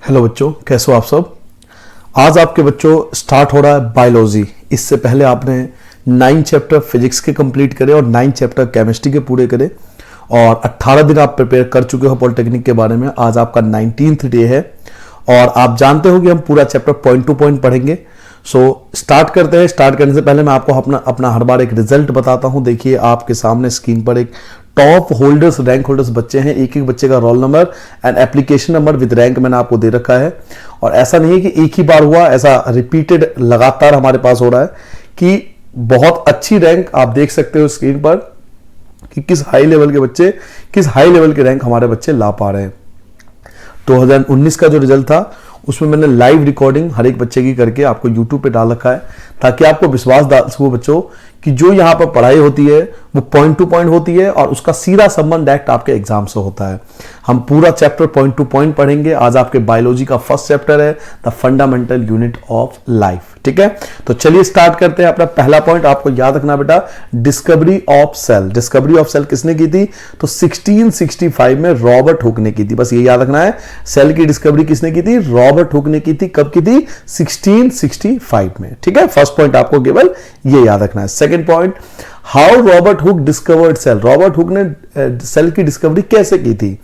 Hello बच्चों, कैसे हो आप सब। आज आपके बच्चों स्टार्ट हो रहा है बायोलॉजी। इससे पहले आपने 9 चैप्टर फिजिक्स के कंप्लीट करे और 9 चैप्टर केमिस्ट्री के पूरे करे और 18 दिन आप प्रिपेयर कर चुके हो पॉलिटेक्निक के बारे में। आज आपका 19th डे है और आप जानते हो कि हम पूरा चैप्टर पॉइंट टू पॉइंट पढ़ेंगे। सो स्टार्ट करते हैं। स्टार्ट करने से पहले मैं आपको अपना हर बार एक रिजल्ट बताता हूं। देखिए आपके सामने स्क्रीन पर एक टॉप होल्डर्स, रैंक होल्डर्स बच्चे हैं। एक एक बच्चे का roll number and application number with rank मैंने आपको दे रखा है। और ऐसा नहीं है कि एक ही बार हुआ, ऐसा रिपीटेड लगातार हमारे पास हो रहा है कि बहुत अच्छी रैंक आप देख सकते हो स्क्रीन पर कि किस हाई लेवल के बच्चे, किस हाई लेवल के रैंक हमारे बच्चे ला पा रहे हैं। 2019 का जो रिजल्ट था उसमें मैंने लाइव रिकॉर्डिंग हर एक बच्चे की करके आपको YouTube पे डाल रखा है ताकि आपको विश्वास डाल सको बच्चों कि जो यहाँ पर पढ़ाई होती है वो पॉइंट टू पॉइंट होती है और उसका सीधा संबंध डायरेक्ट आपके एग्जाम से होता है। हम पूरा चैप्टर पॉइंट टू पॉइंट पढ़ेंगे। आज आपके बायोलॉजी का फर्स्ट चैप्टर है the fundamental unit of life. ठीक है, तो चलिए स्टार्ट करते हैं। अपना पहला पॉइंट आपको याद रखना बेटा, discovery of cell. Discovery of cell किसने की थी? तो 1665 में रॉबर्ट हुक ने की थी। बस ये याद रखना है, सेल की डिस्कवरी किसने की थी? रॉबर्ट हुक ने की थी। कब की थी? 1665 में। ठीक है, फर्स्ट पॉइंट आपको केवल ये याद रखना है। Second point, how Robert Hooke discovered cell. Robert Hooke ने सेल की डिस्कवरी कैसे की थी?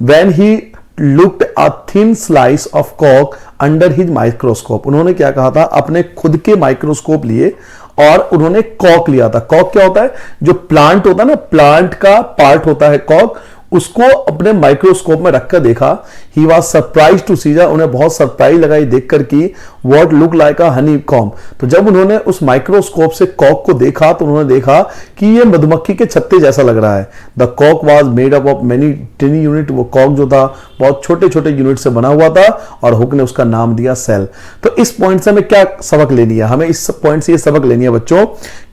When he looked a thin slice of कॉक अंडर हिज माइक्रोस्कोप। उन्होंने क्या कहा था? अपने खुद के माइक्रोस्कोप लिए और उन्होंने कॉक लिया था। कॉक क्या होता है? जो प्लांट होता है ना, प्लांट का पार्ट होता है कॉक, उसको अपने माइक्रोस्कोप में रखकर देखा। ही वॉज सरप्राइज टू सी, उन्हें बहुत सरप्राइज लगाई देखकर कि what look like a Honey comb. तो जब उन्होंने उस माइक्रोस्कोप से कॉक को देखा तो उन्होंने देखा कि ये मधुमक्खी के छत्ते जैसा लग रहा है। द कॉक was made up of many tiny unit. वो कॉक जो था बहुत छोटे छोटे यूनिट से बना हुआ था और हुक ने उसका नाम दिया सेल। तो इस पॉइंट से हमें क्या सबक लेनी है? हमें इस पॉइंट से ये सबक लेनी है बच्चों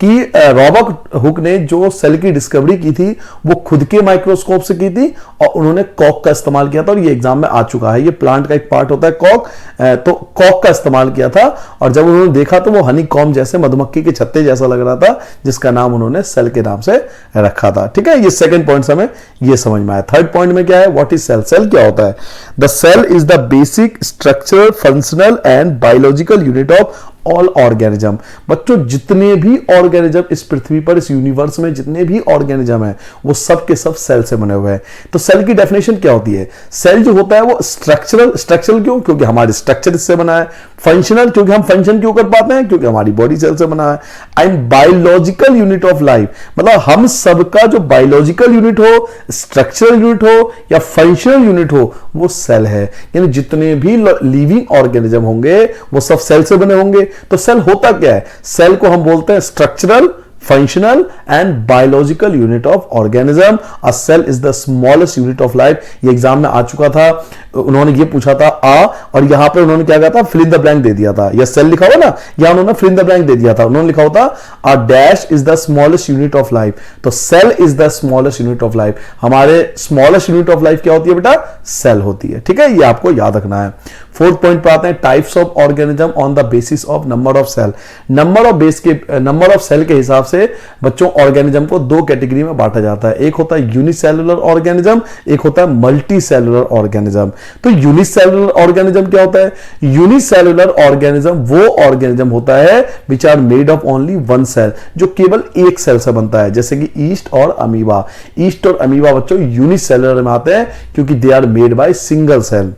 कि रॉबर्ट हुक ने जो सेल की डिस्कवरी की थी वो खुद के माइक्रोस्कोप से की थी और उन्होंने कॉक का इस्तेमाल किया था। और ये एग्जाम में आ चुका है, ये प्लांट का एक पार्ट होता है कॉक, तो कॉक का इस्तेमाल किया था और जब उन्होंने देखा तो वो हनी कॉम्ब जैसे, मधुमक्खी के छत्ते जैसा लग रहा था, जिसका नाम उन्होंने सेल के नाम से रखा था। ठीक है, ये सेकंड पॉइंट से हमें ये समझ में आया। थर्ड पॉइंट में क्या है? What is cell? सेल क्या होता है? The cell is the basic structural, functional and biological unit of all organism. बच्चों जितने भी ऑर्गेनिज्म इस पृथ्वी पर, इस यूनिवर्स में जितने भी ऑर्गेनिज्म है वो सब के सब सेल से बने हुए हैं। तो सेल की डेफिनेशन क्या होती है? सेल जो होता है वो स्ट्रक्चरल। स्ट्रक्चरल क्यों? क्योंकि हमारे स्ट्रक्चर इससे बना है। फंक्शनल, क्योंकि हम फंक्शन क्यों कर पाते हैं? क्योंकि हमारी बॉडी सेल से बना है। And biological unit of life, मतलब हम सबका जो बायोलॉजिकल यूनिट हो, स्ट्रक्चरल यूनिट हो या फंक्शनल यूनिट हो, वो सेल है। यानी जितने भी लिविंग ऑर्गेनिज्म होंगे वो सब सेल से बने होंगे। तो सेल होता क्या है? सेल को हम बोलते हैं structural, functional and biological unit of organism. A cell is the smallest unit of life. ये एग्जाम में आ चुका था, उन्होंने ये पूछा था आ, और यहां पे उन्होंने क्या कहा था? फिल इन द ब्लैंक दे दिया था। या सेल लिखा हुआ ना, या उन्होंने फिल इन द ब्लैंक दे दिया था। उन्होंने लिखा होता a dash is the smallest unit of life. तो cell is the smallest unit of life. हमारे स्मॉलेस्ट यूनिट ऑफ लाइफ क्या होती है बेटा? सेल होती है। ठीक है, ये आपको याद रखना है। फोर्थ पॉइंट पे आते हैं, types of organism on the basis of number of cell. Number of cell के हिसाब से बच्चों ऑर्गेनिज्म को दो कैटेगरी में बांटा जाता है। एक होता है यूनिसेलुलर ऑर्गेनिज्म, एक होता है मल्टी सेलुलर ऑर्गेनिज्म। तो यूनिसेलुलर ऑर्गेनिज्म क्या होता है? यूनिसेलुलर ऑर्गेनिज्म वो ऑर्गेनिज्म होता है which are made of only one cell, जो केवल एक सेल से बनता है, जैसे कि ईस्ट और अमीबा। ईस्ट और अमीबा बच्चों यूनिसेलुलर में आते हैं क्योंकि they are made by single cell.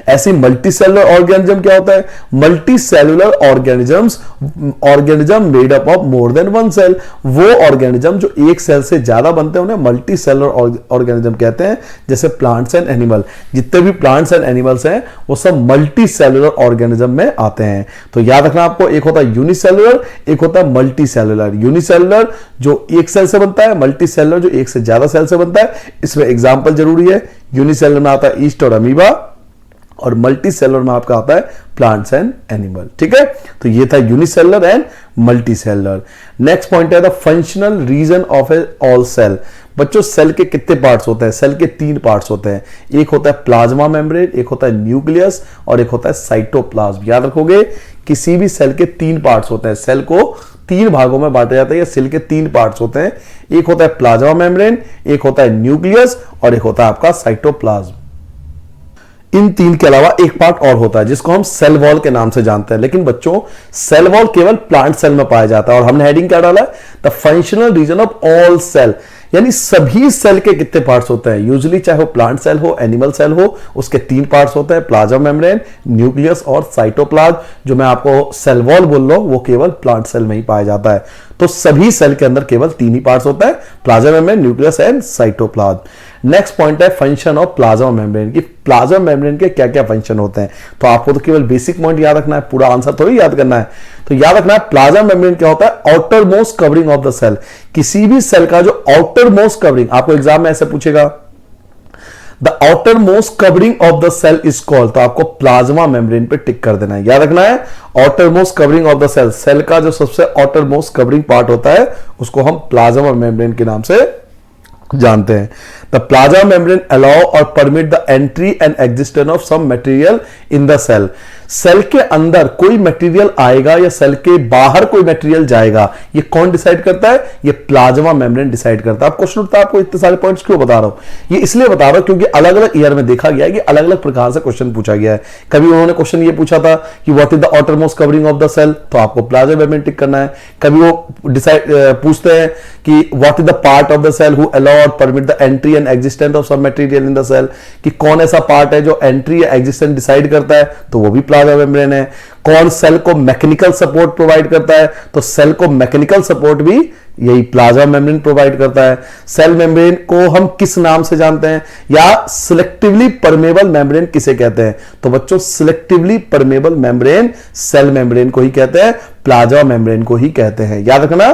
ऐसी मल्टी सेलुलर ऑर्गेनिज्म क्या होता है? Multi cellular organism made up of more than one cell. वो ऑर्गेनिज्म जो एक सेल से ज्यादा बनते हैं उन्हें मल्टी सेलुलर ऑर्गेनिज्म कहते हैं। जैसे प्लांट्स एंड एनिमल, जितने भी प्लांट्स एंड एनिमल्स हैं वो सब मल्टी सेलुलर ऑर्गेनिज्म में आते हैं। तो याद रखना आपको, एक होता है यूनिसेलुलर, एक होता है मल्टी सेलुलर। यूनिसेलुलर जो एक सेल से बनता है, मल्टी सेलुलर जो एक से ज्यादा सेल से बनता है। इसमें एग्जाम्पल जरूरी है, यूनिसेलुलर में आता है ईस्ट और अमीबा और मल्टी सेलुलर में आपका आता है प्लांट्स एंड एनिमल। ठीक है, तो ये था unicellular and multicellular. Next point है the functional region of a all cell. बच्चों सेल के कितने पार्ट्स होते हैं? सेल के 3 पार्ट्स होते हैं। एक होता है प्लाज्मा मेम्ब्रेन, एक होता है न्यूक्लियस और एक होता है साइटोप्लाज्म। याद रखोगे, किसी भी सेल के 3 पार्ट्स होते हैं। सेल को 3 भागों में बांटा जाता है। या सेल के 3 पार्ट्स होते हैं। एक होता है प्लाज्मा मेम्ब्रेन, एक होता है न्यूक्लियस और एक होता है आपका साइटोप्लाज्म। इन तीन के अलावा एक पार्ट और होता है जिसको हम सेल वॉल के नाम से जानते हैं, लेकिन बच्चों सेल वॉल केवल प्लांट सेल में पाया जाता है। और हमने हेडिंग क्या डाला है, the functional region of all cell, यानी सभी सेल के कितने पार्ट्स होते हैं। यूजुअली चाहे वो प्लांट सेल हो, एनिमल सेल हो, उसके तीन पार्ट्स होते हैं, प्लाज्मा मेम्ब्रेन, न्यूक्लियस और साइटोप्लाज्म। जो मैं आपको सेल वॉल बोल रहा हूं वो केवल प्लांट सेल में ही पाया जाता है। तो सभी सेल के अंदर केवल तीन ही पार्ट्स होता है, plasma membrane, nucleus and cytoplasm. Next point है फंक्शन ऑफ प्लाज्मा मेम्ब्रेन की। प्लाज्मा मेम्ब्रेन के क्या क्या फंक्शन होते हैं, तो आपको तो केवल बेसिक पॉइंट याद रखना है, पूरा आंसर थोड़ी याद करना है। तो याद रखना है प्लाज्मा मेम्ब्रेन क्या होता है, outer most covering of the cell. किसी भी सेल का जो आउटर मोस्ट कवरिंग, आपको एग्जाम में ऐसे पूछेगा the outer most covering of the cell is called, तो आपको प्लाज्मा मेम्ब्रेन पे टिक कर देना है। याद रखना है outer most covering of the cell, cell का जो सबसे आउटर मोस्ट कवरिंग पार्ट होता है उसको हम प्लाज्मा मेम्ब्रेन के नाम से जानते हैं। द प्लाज्मा मेम्ब्रेन अलाउ और permit the entry and existence of some material in the cell. Cell के अंदर कोई मटेरियल आएगा या सेल के बाहर कोई मटेरियल जाएगा, ये कौन डिसाइड करता है, ये प्लाज्मा मेम्ब्रेन डिसाइड करता है। आप क्वेश्चन उठता है, आपको इतने सारे पॉइंट्स क्यों बता रहा हूं, ये इसलिए बता रहा हूं क्योंकि अलग अलग ईयर में देखा गया है कि अलग अलग प्रकार से क्वेश्चन पूछा गया है। कभी उन्होंने क्वेश्चन ये पूछा था कि what is the outer most covering of the cell, तो आपको प्लाज्मा मेम्ब्रेन टिक करना है। कभी वो डिसाइड पूछते हैं कि what is the part of the cell who allow और permit the entry and existence of some material in the cell, कि कौन ऐसा पार्ट है जो एंट्री या एग्जिस्टेंस डिसाइड करता है, तो वो भी प्लाज्मा मेम्ब्रेन है। कौन सेल को मैकेनिकल सपोर्ट प्रोवाइड करता है, तो सेल को मैकेनिकल सपोर्ट भी यही प्लाज्मा मेम्ब्रेन प्रोवाइड करता है। सेल मेम्ब्रेन को हम किस नाम से जानते हैं, या सिलेक्टिवली परमेबल मेम्ब्रेन किसे कहते हैं, तो बच्चों selectively permeable membrane cell membrane को ही कहते हैं, प्लाज्मा मेम्ब्रेन को ही कहते हैं। याद रखना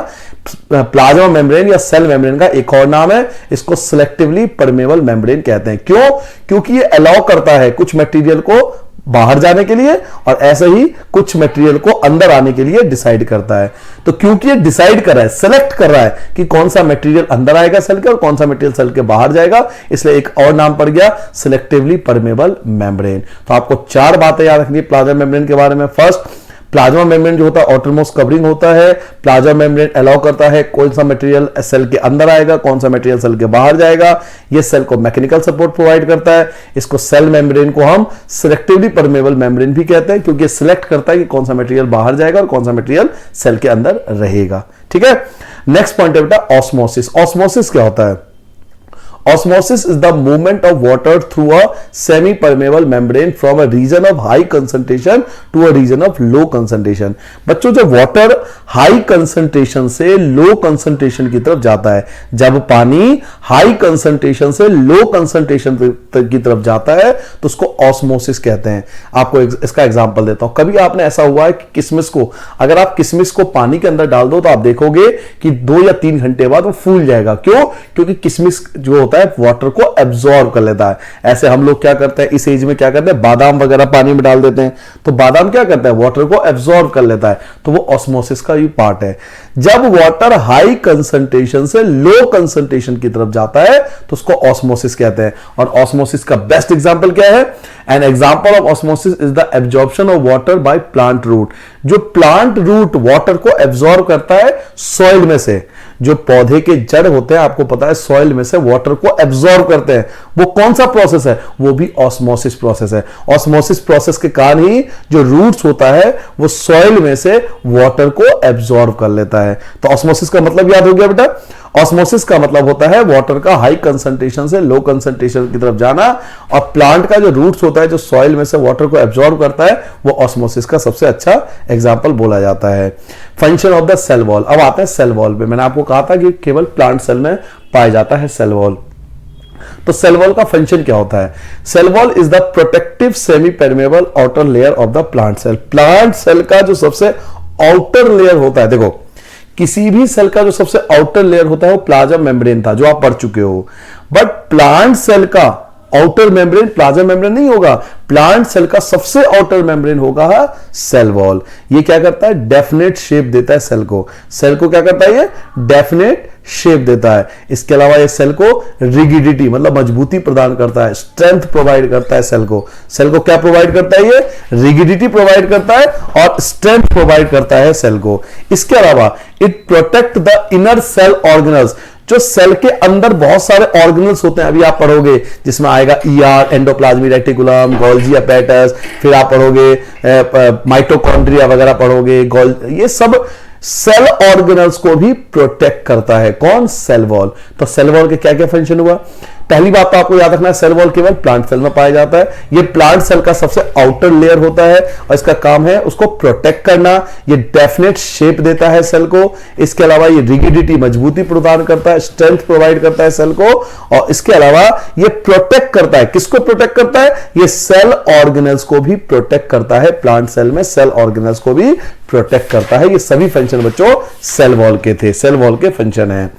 प्लाज्मा मेम्ब्रेन या सेल मेम्ब्रेन का एक और नाम है, इसको सिलेक्टिवली परमेबल मेम्ब्रेन कहते हैं। क्यों, क्योंकि ये अलाउ करता है कुछ मटेरियल को बाहर जाने के लिए और ऐसे ही कुछ मटेरियल को अंदर आने के लिए डिसाइड करता है। तो क्योंकि ये डिसाइड कर रहा है, सेलेक्ट कर रहा है कि कौन सा मटेरियल अंदर आएगा सेल के और कौन सा मटेरियल सेल के बाहर जाएगा, इसलिए एक और नाम पड़ गया सिलेक्टिवली परमेबल मेम्ब्रेन। तो आपको चार बातें याद रखनी है प्लाज्मा मेम्ब्रेन के बारे में। फर्स्ट, प्लाज्मा मेम्ब्रेन जो होता है आउटर मोस्ट कवरिंग होता है। प्लाज्मा मेम्ब्रेन अलाउ करता है कौन सा मटेरियल सेल के अंदर आएगा, कौन सा मटेरियल सेल के बाहर जाएगा। ये सेल को मैकेनिकल सपोर्ट प्रोवाइड करता है। इसको सेल मेम्ब्रेन को हम सिलेक्टिवली परमेबल मेम्ब्रेन भी कहते हैं, क्योंकि सिलेक्ट करता है कि कौन सा मटेरियल बाहर जाएगा और कौन सा मटेरियल सेल के अंदर रहेगा। ठीक है, नेक्स्ट पॉइंट है बेटा ऑस्मोसिस। ऑस्मोसिस क्या होता है, Osmosis is the movement of water through a semi-permeable membrane from a region of high concentration to a region of low concentration। बच्चों जब वाटर हाई कंसंट्रेशन से लो कंसंट्रेशन की तरफ जाता है, जब पानी हाई कंसंट्रेशन से लो कंसंट्रेशन की तरफ जाता है तो उसको ऑस्मोसिस कहते हैं। आपको इसका एग्जांपल देता हूं। कभी आपने ऐसा हुआ है कि किशमिश को, अगर आप किशमिश को पानी के अंदर डाल दो तो आप देखोगे कि 2 या 3 घंटे बाद वो फूल जाएगा। क्यों, क्योंकि किशमिश जो होता है वाटर को एब्जॉर्ब कर लेता है। ऐसे हम लोग क्या करते हैं, इस एज में क्या करते हैं, बादाम वगैरह पानी में डाल देते हैं, तो बादाम क्या करता है, वाटर को एब्जॉर्ब कर लेता है, तो वो ऑस्मोसिस का ही पार्ट है। जब वाटर हाई कंसंट्रेशन से लो कंसंट्रेशन की तरफ जाता है तो उसको ऑस्मोसिस कहते हैं। और ऑस्मोसिस का बेस्ट एग्जांपल क्या है, an example of osmosis is the absorption of water by plant root. जो प्लांट रूट वाटर को एब्जॉर्ब करता है सॉइल में से, जो पौधे के जड़ होते हैं आपको पता है सॉइल में से वाटर को एब्जॉर्ब करते हैं, वो कौन सा प्रोसेस है, वो भी ऑस्मोसिस प्रोसेस है। ऑस्मोसिस प्रोसेस के कारण ही जो रूट्स होता है वो सॉइल में से वाटर को एब्जॉर्ब कर लेता है। तो ऑस्मोसिस का मतलब याद हो गया बेटा, ऑस्मोसिस का मतलब होता है वाटर का हाई कंसंट्रेशन से लो कंसंट्रेशन की तरफ जाना, और प्लांट का जो रूट्स होता है जो सॉइल में से वाटर को एब्जॉर्ब करता है वो ऑस्मोसिस का सबसे अच्छा एग्जांपल बोला जाता है। Function of the cell wall. अब आते हैं सेल वॉल पे। मैंने आपको कहा था कि केवल प्लांट सेल में पाया जाता है सेल वॉल। तो सेल वॉल का फंक्शन क्या होता है, cell wall is the protective semi permeable outer layer of the plant cell. Plant cell का जो सबसे आउटर लेयर होता है, देखो किसी भी सेल का जो सबसे आउटर लेयर होता है वो प्लाज्मा मेम्ब्रेन था जो आप पढ़ चुके हो, बट प्लांट सेल का आउटर मेम्ब्रेन प्लाज्मा मेम्ब्रेन नहीं होगा, प्लांट सेल का सबसे आउटर मेम्ब्रेन होगा सेल वॉल। ये क्या करता है, डेफिनेट शेप देता है सेल को। सेल को क्या करता है, ये डेफिनेट शेप देता है। इसके अलावा ये सेल को रिगिडिटी मतलब मजबूती प्रदान करता है, स्ट्रेंथ प्रोवाइड करता है सेल को। सेल को क्या प्रोवाइड करता है, ये रिगिडिटी प्रोवाइड करता है और स्ट्रेंथ प्रोवाइड करता है सेल को। इसके अलावा it protect the inner cell organelles. जो सेल के अंदर बहुत सारे ऑर्गेनल्स होते हैं, अभी आप पढ़ोगे जिसमें आएगा ER, endoplasmic reticulum, Golgi apparatus, फिर आप पढ़ोगे माइटोकॉन्ड्रिया वगैरह पढ़ोगे, ये सब सेल ऑर्गेनल्स को भी प्रोटेक्ट करता है। कौन? Cell wall. तो सेल वॉल के क्या क्या फंक्शन हुआ? पहली बात तो आपको याद रखना है, सेल वॉल केवल प्लांट सेल में पाया जाता है। ये प्लांट सेल का सबसे आउटर लेयर होता है और इसका काम है उसको प्रोटेक्ट करना। ये डेफिनेट शेप देता है सेल को। इसके अलावा ये रिगिडिटी, मजबूती प्रदान करता है, स्ट्रेंथ प्रोवाइड करता है सेल को। और इसके अलावा ये प्रोटेक्ट करता है, किसको प्रोटेक्ट करता है? ये सेल ऑर्गेनल्स को भी प्रोटेक्ट करता है। प्लांट सेल में सेल ऑर्गेनल्स को भी प्रोटेक्ट करता है। ये सभी फंक्शन बच्चों सेल वॉल के थे, सेल वॉल के फंक्शन है।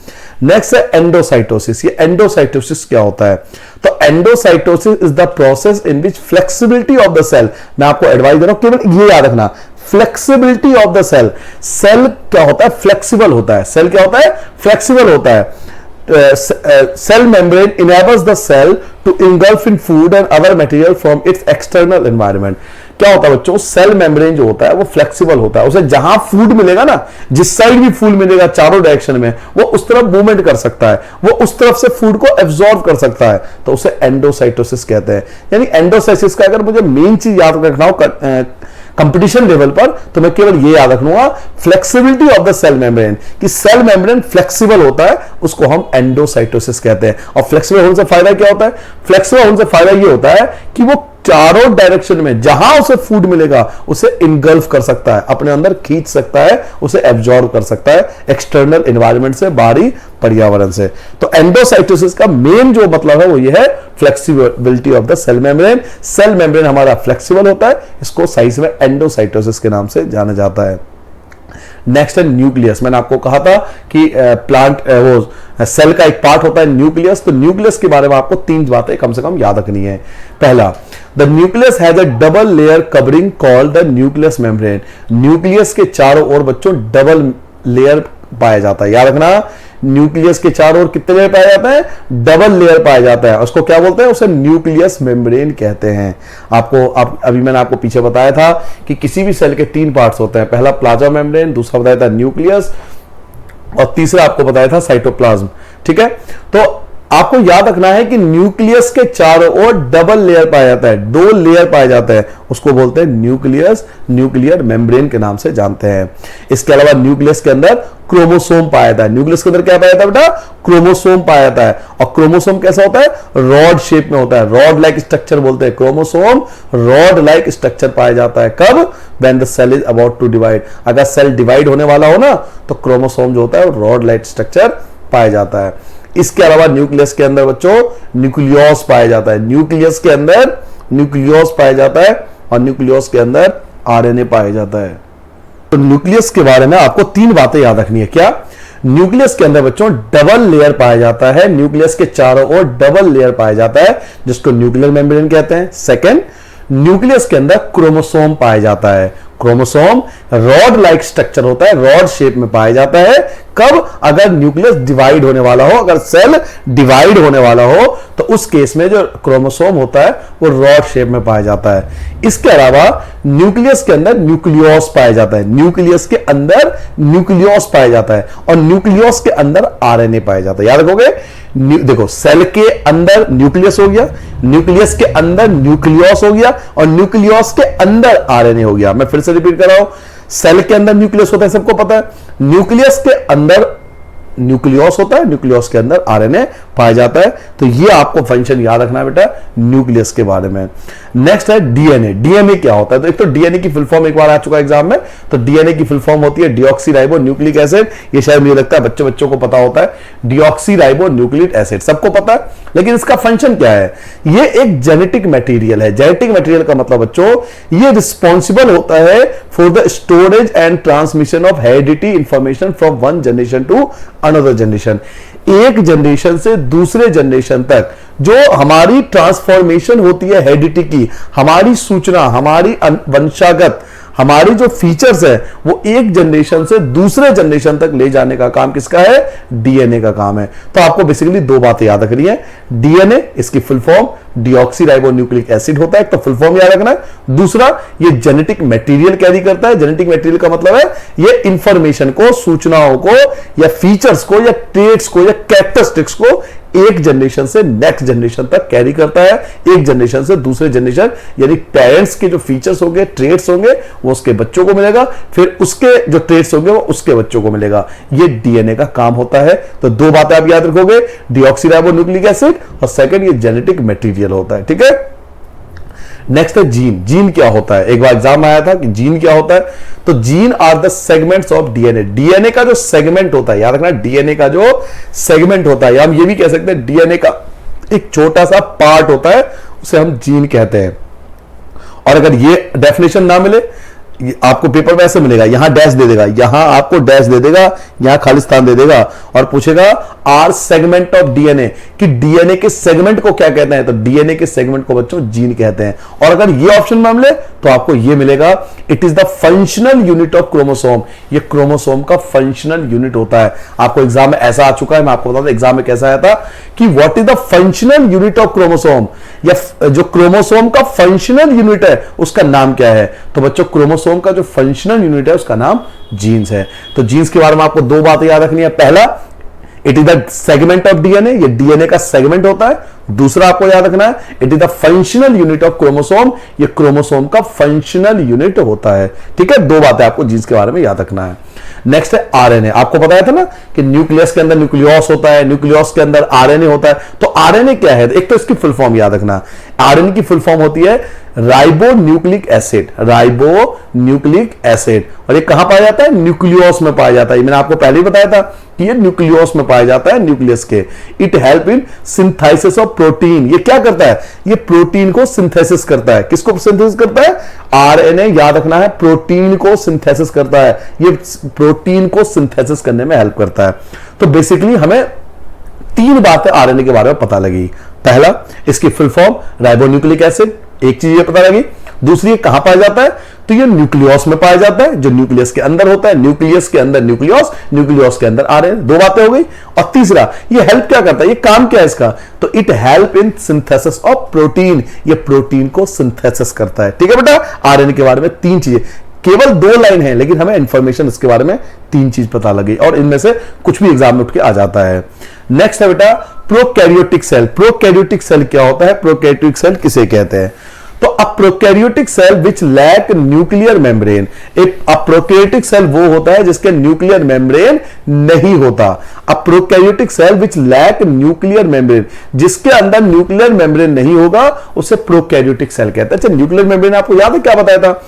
नेक्स्ट है एंडोसाइटोसिस। ये एंडोसाइटोसिस क्या होता है? तो endocytosis is the process in which flexibility of the cell, मैं आपको एडवाइस दे रहा हूं, केवल ये याद रखना, flexibility of the cell. Cell क्या होता है? फ्लेक्सिबल होता है। सेल क्या होता है? फ्लेक्सिबल होता है। Cell membrane enables the cell to engulf in food and other material from its external environment. क्या होता है बच्चों? सेल मेम्ब्रेन जो होता है वो फ्लेक्सिबल होता है। उसे जहां फूड मिलेगा ना, जिस साइड भी फूड मिलेगा चारों डायरेक्शन में, वो उस तरफ मूवमेंट कर सकता है, वो उस तरफ से फूड को एब्जॉर्ब कर सकता है। तो उसे एंडोसाइटोसिस कहते हैं। यानी एंडोसाइटोसिस का अगर मुझे मेन चीज याद रखना हो कंपटीशन लेवल पर, तो मैं केवल ये याद रखूंगा, flexibility of the cell membrane, कि सेल मेम्ब्रेन फ्लेक्सिबल होता है, उसको हम एंडोसाइटोसिस कहते हैं। और फ्लेक्सिबल होने से फायदा क्या होता है? फ्लेक्सिबल होने से फायदा ये होता है कि वो चारों डायरेक्शन में जहां उसे फूड मिलेगा उसे इनगल्फ कर सकता है, अपने अंदर खींच सकता है, उसे एब्जॉर्ब कर सकता है एक्सटर्नल एनवायरनमेंट से, बाहरी पर्यावरण से। तो एंडोसाइटोसिस का मेन जो मतलब है वो ये है flexibility of the cell membrane. Cell membrane हमारा फ्लेक्सिबल होता है, इसको साइंस में एंडोसाइटोसिस के नाम से जाना जाता है। नेक्स्ट है न्यूक्लियस। मैंने आपको कहा था कि प्लांट वो सेल का एक पार्ट होता है न्यूक्लियस। तो न्यूक्लियस के बारे में आपको 3 बातें कम से कम याद रखनी है। पहला, the nucleus has a double layer covering called the nucleus membrane. Nucleus के चारों ओर बच्चों डबल लेयर पाया जाता है। याद रखना, न्यूक्लियस के चारों ओर कितने लेयर पाया जाता है? डबल लेयर पाया जाता है। उसको क्या बोलते हैं? उसे न्यूक्लियस मेम्ब्रेन कहते हैं। अभी मैंने आपको पीछे बताया था कि किसी भी सेल के 3 पार्ट्स होते हैं। पहला प्लाज्मा मेम्ब्रेन, दूसरा बताया था न्यूक्लियस, और तीसरा आपको बताया था साइटोप्लाज्म। ठीक है, तो आपको याद रखना है कि न्यूक्लियस के चारों ओर डबल लेयर पाया जाता है, 2 लेयर पाया जाता है, उसको बोलते हैं न्यूक्लियस, न्यूक्लियर मेम्ब्रेन के नाम से जानते हैं। इसके अलावा न्यूक्लियस के अंदर क्रोमोसोम पाया जाता है। न्यूक्लियस के अंदर क्या पाया जाता है बेटा? क्रोमोसोम पाया जाता है। और क्रोमोसोम कैसा होता है? रॉड शेप में होता है, रॉड लाइक स्ट्रक्चर बोलते हैं। क्रोमोसोम रॉड लाइक स्ट्रक्चर पाया जाता है। कब? When the cell is about to divide. अगर सेल डिवाइड होने वाला हो ना, तो क्रोमोसोम जो होता है वो रॉड लाइक स्ट्रक्चर पाया जाता है। इसके अलावा न्यूक्लियस के अंदर बच्चों न्यूक्लियोस पाया जाता है। न्यूक्लियस के अंदर न्यूक्लियोस पाया जाता है और न्यूक्लियोस के अंदर आरएनए पाया जाता है। तो न्यूक्लियस के बारे में आपको 3 बातें याद रखनी है। क्या? न्यूक्लियस के अंदर बच्चों डबल लेयर पाया जाता है। न्यूक्लियस के चारों ओर डबल लेयर पाया जाता है, जिसको न्यूक्लियर मेम्ब्रेन कहते हैं। सेकंड, न्यूक्लियस के अंदर क्रोमोसोम पाया जाता है। क्रोमोसोम रॉड लाइक स्ट्रक्चर होता है, रॉड शेप में पाया जाता है। कब? अगर न्यूक्लियस डिवाइड होने वाला हो, अगर सेल डिवाइड होने वाला हो, तो उस केस में जो क्रोमोसोम होता है वो रॉड शेप में पाया जाता है। इसके अलावा न्यूक्लियस के अंदर न्यूक्लियोस पाया जाता है। न्यूक्लियस के अंदर न्यूक्लियोस पाया जाता है और न्यूक्लियोस के अंदर आरएनए पाया जाता है। याद रखोगे, देखो, सेल के अंदर न्यूक्लियस हो गया, न्यूक्लियस के अंदर न्यूक्लियोस हो गया और न्यूक्लियोस के अंदर आरएनए हो गया। मैं फिर से रिपीट कर रहा हूं, सेल के अंदर न्यूक्लियस होता है, सबको पता है। न्यूक्लियस के अंदर न्यूक्लियोस होता है, न्यूक्लियोस के अंदर आरएनए पाया जाता है। तो ये आपको फंक्शन याद रखना है बेटा न्यूक्लियस के बारे में। नेक्स्ट है डीएनए। डीएनए क्या होता है? तो एक तो डीएनए की फुल फॉर्म एक बार आ चुका एग्जाम में। तो डीएनए की फुल फॉर्म होती है डीऑक्सीराइबो न्यूक्लिक एसिड। ये शायद मुझे लगता है बच्चों को पता होता है, डीऑक्सीराइबो न्यूक्लिक एसिड सबको पता है। लेकिन इसका फंक्शन क्या है? ये एक जेनेटिक मटेरियल है। जेनेटिक मटेरियल का मतलब बच्चों, ये रिस्पॉन्सिबल होता है for the storage and transmission of heredity information from one generation to another generation. एक जनरेशन से दूसरे जनरेशन तक जो हमारी ट्रांसफॉर्मेशन होती है हेरिडिटी की, हमारी सूचना, हमारी वंशागत, हमारी जो फीचर्स है वो एक जनरेशन से दूसरे जनरेशन तक ले जाने का काम किसका है? डीएनए का काम है। तो आपको बेसिकली दो बातें याद रखनी है। डीएनए, इसकी फुल फॉर्म डीऑक्सीराइबोन्यूक्लिक एसिड होता है, तो फुल फॉर्म याद रखना है। दूसरा, ये जेनेटिक मटेरियल कैरी करता है। जेनेटिक मटेरियल का मतलब है ये इंफॉर्मेशन को, सूचनाओं को या फीचर्स को या ट्रेट्स को या कैरेक्टरिस्टिक्स को एक जनरेशन से नेक्स्ट जनरेशन तक कैरी करता है, एक जनरेशन से दूसरे जनरेशन, यानी पेरेंट्स के जो फीचर्स होंगे, ट्रेट्स होंगे, वो उसके बच्चों को मिलेगा, फिर उसके जो ट्रेट्स होंगे वो उसके बच्चों को मिलेगा। ये डीएनए का काम होता है। तो दो बातें आप याद रखोगे, डीऑक्सीराइबोन्यूक्लिक एसिड और सेकंड ये जेनेटिक मटेरियल होता है। ठीक है, नेक्स्ट है जीन। जीन क्या होता है? एक बार एग्जाम में आया था कि जीन क्या होता है। तो gene are the segments of DNA. DNA का जो सेगमेंट होता है, याद रखना, डीएनए का जो सेगमेंट होता है, या हम ये भी कह सकते हैं डीएनए का एक छोटा सा पार्ट होता है, उसे हम जीन कहते हैं। और अगर ये डेफिनेशन ना मिले, आपको पेपर में ऐसे मिलेगा, यहां डैश दे देगा, यहां आपको डैश दे देगा, यहां खालिस्तान दे देगा और पूछेगा आर सेगमेंट ऑफ डीएनए, कि डीएनए के सेगमेंट को क्या कहते हैं? तो डीएनए के सेगमेंट को बच्चों जीन कहते हैं। और अगर ये ऑप्शन में मिले तो आपको ये मिलेगा, it is the functional unit of chromosome. ये क्रोमोसोम का फंक्शनल यूनिट होता है। आपको एग्जाम में ऐसा आ चुका है, मैं आपको बता दूं एग्जाम में कैसा आया था कि what is the functional unit of chromosome, या जो क्रोमोसोम का फंक्शनल यूनिट है उसका नाम क्या है? तो बच्चों क्रोमोसोम का जो फंक्शनल यूनिट है उसका नाम जीन्स है। तो जीन्स के बारे में आपको दो बातें याद रखनी है। पहला, it is the segment of DNA, ये डीएनए का सेगमेंट होता है। दूसरा आपको याद रखना है, it is the functional unit of chromosome, ये क्रोमोसोम का फंक्शनल यूनिट होता है। ठीक है, दो बातें आपको जीन्स के बारे में याद रखना है। नेक्स्ट है आरएनए। आपको बताया था ना कि न्यूक्लियस के अंदर न्यूक्लियोस होता है, न्यूक्लियोस के अंदर आरएनए होता है। तो आरएनए क्या है? एक तो इसकी फुल फॉर्म याद रखना, आरएनए की फुल फॉर्म होती है राइबोन्यूक्लिक एसिड। राइबोन्यूक्लिक एसिड, और ये कहां पाया जाता है? न्यूक्लियोस में पाया जाता है। मैंने आपको पहले ही बताया था कि ये न्यूक्लियोस में पाया जाता है, न्यूक्लियस के। It help in synthesis of protein. ये क्या करता है? ये प्रोटीन को सिंथेसिस करता है। किसको सिंथेसिस करता है? आरएनए, याद रखना है, प्रोटीन को सिंथेसिस करता है। ये प्रोटीन को सिंथेसिस करने में हेल्प करता है। तो बेसिकली हमें तीन बातें आरएनए के बारे में पता लगी। पहला, इसकी फुल फॉर्म राइबोन्यूक्लिक एसिड, एक चीज ये पता लगी। दूसरी, ये कहां पाया जाता है? तो ये न्यूक्लियोस में पाया जाता है, जो न्यूक्लियस के अंदर होता है। न्यूक्लियस के अंदर न्यूक्लियोस, न्यूक्लियोस के अंदर आरएनए। दो बातें हो गई। और तीसरा, ये हेल्प क्या करता है? ये काम क्या है इसका? तो it help in synthesis of protein. ये प्रोटीन को सिंथेसिस करता है। ठीक है बेटा, आरएनए के बारे में तीन चीजें, केवल दो लाइन है लेकिन हमें इंफॉर्मेशन इसके बारे में तीन चीज पता लगी, और इनमें से कुछ भी एग्जाम में उठ के आ जाता है। नेक्स्ट है बेटा प्रोकैरियोटिक सेल। प्रोकैरियोटिक सेल क्या होता है? प्रोकैरियोटिक सेल किसे कहते हैं? तो a prokaryotic cell which lack nuclear membrane. एक प्रोकैरियोटिक सेल वो होता है जिसके न्यूक्लियर मेम्ब्रेन नहीं होता। A prokaryotic cell which lack nuclear membrane, जिसके अंदर न्यूक्लियर मेम्ब्रेन नहीं होगा, उसे प्रोकैरियोटिक सेल कहते हैं। अच्छा, न्यूक्लियर मेम्ब्रेन आपको याद है क्या बताया था?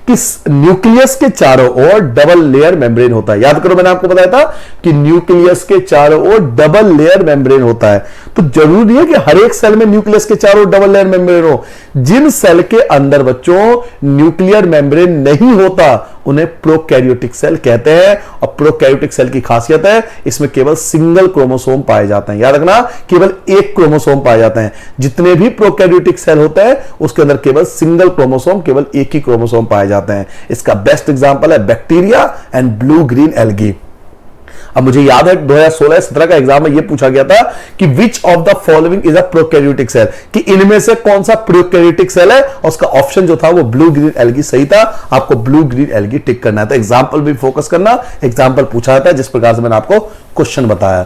कि न्यूक्लियस के चारों ओर डबल लेयर मेम्ब्रेन होता है। याद करो, मैंने आपको बताया था कि न्यूक्लियस के चारों ओर डबल लेयर मेम्ब्रेन होता है। तो जरूरी है कि हर एक सेल में न्यूक्लियस के चारों ओर डबल लेयर मेम्ब्रेन हो। जिन सेल के अंदर बच्चों न्यूक्लियर मेम्ब्रेन नहीं होता उन्हें प्रोकैरियोटिक सेल कहते हैं। और प्रोकैरियोटिक सेल की खासियत है, इसमें केवल सिंगल क्रोमोसोम पाए जाते हैं। याद रखना, केवल एक क्रोमोसोम पाए जाते हैं। जितने भी प्रोकैरियोटिक सेल होते हैं उसके अंदर केवल सिंगल क्रोमोसोम, केवल एक ही क्रोमोसोम पाए जाते हैं। इसका बेस्ट एग्जांपल है bacteria and blue green algae. अब मुझे याद है 2016-17 का एग्जाम में यह पूछा गया था कि which of the following is a prokaryotic cell, कि इनमें से कौन सा प्रोकैरियोटिक सेल है, और उसका ऑप्शन जो था वो ब्लू ग्रीन एल्गी सही था। आपको ब्लू ग्रीन एल्गी टिक करना है। तो एग्जाम्पल भी फोकस करना, एग्जाम्पल पूछा जाता है जिस प्रकार से मैंने आपको क्वेश्चन बताया।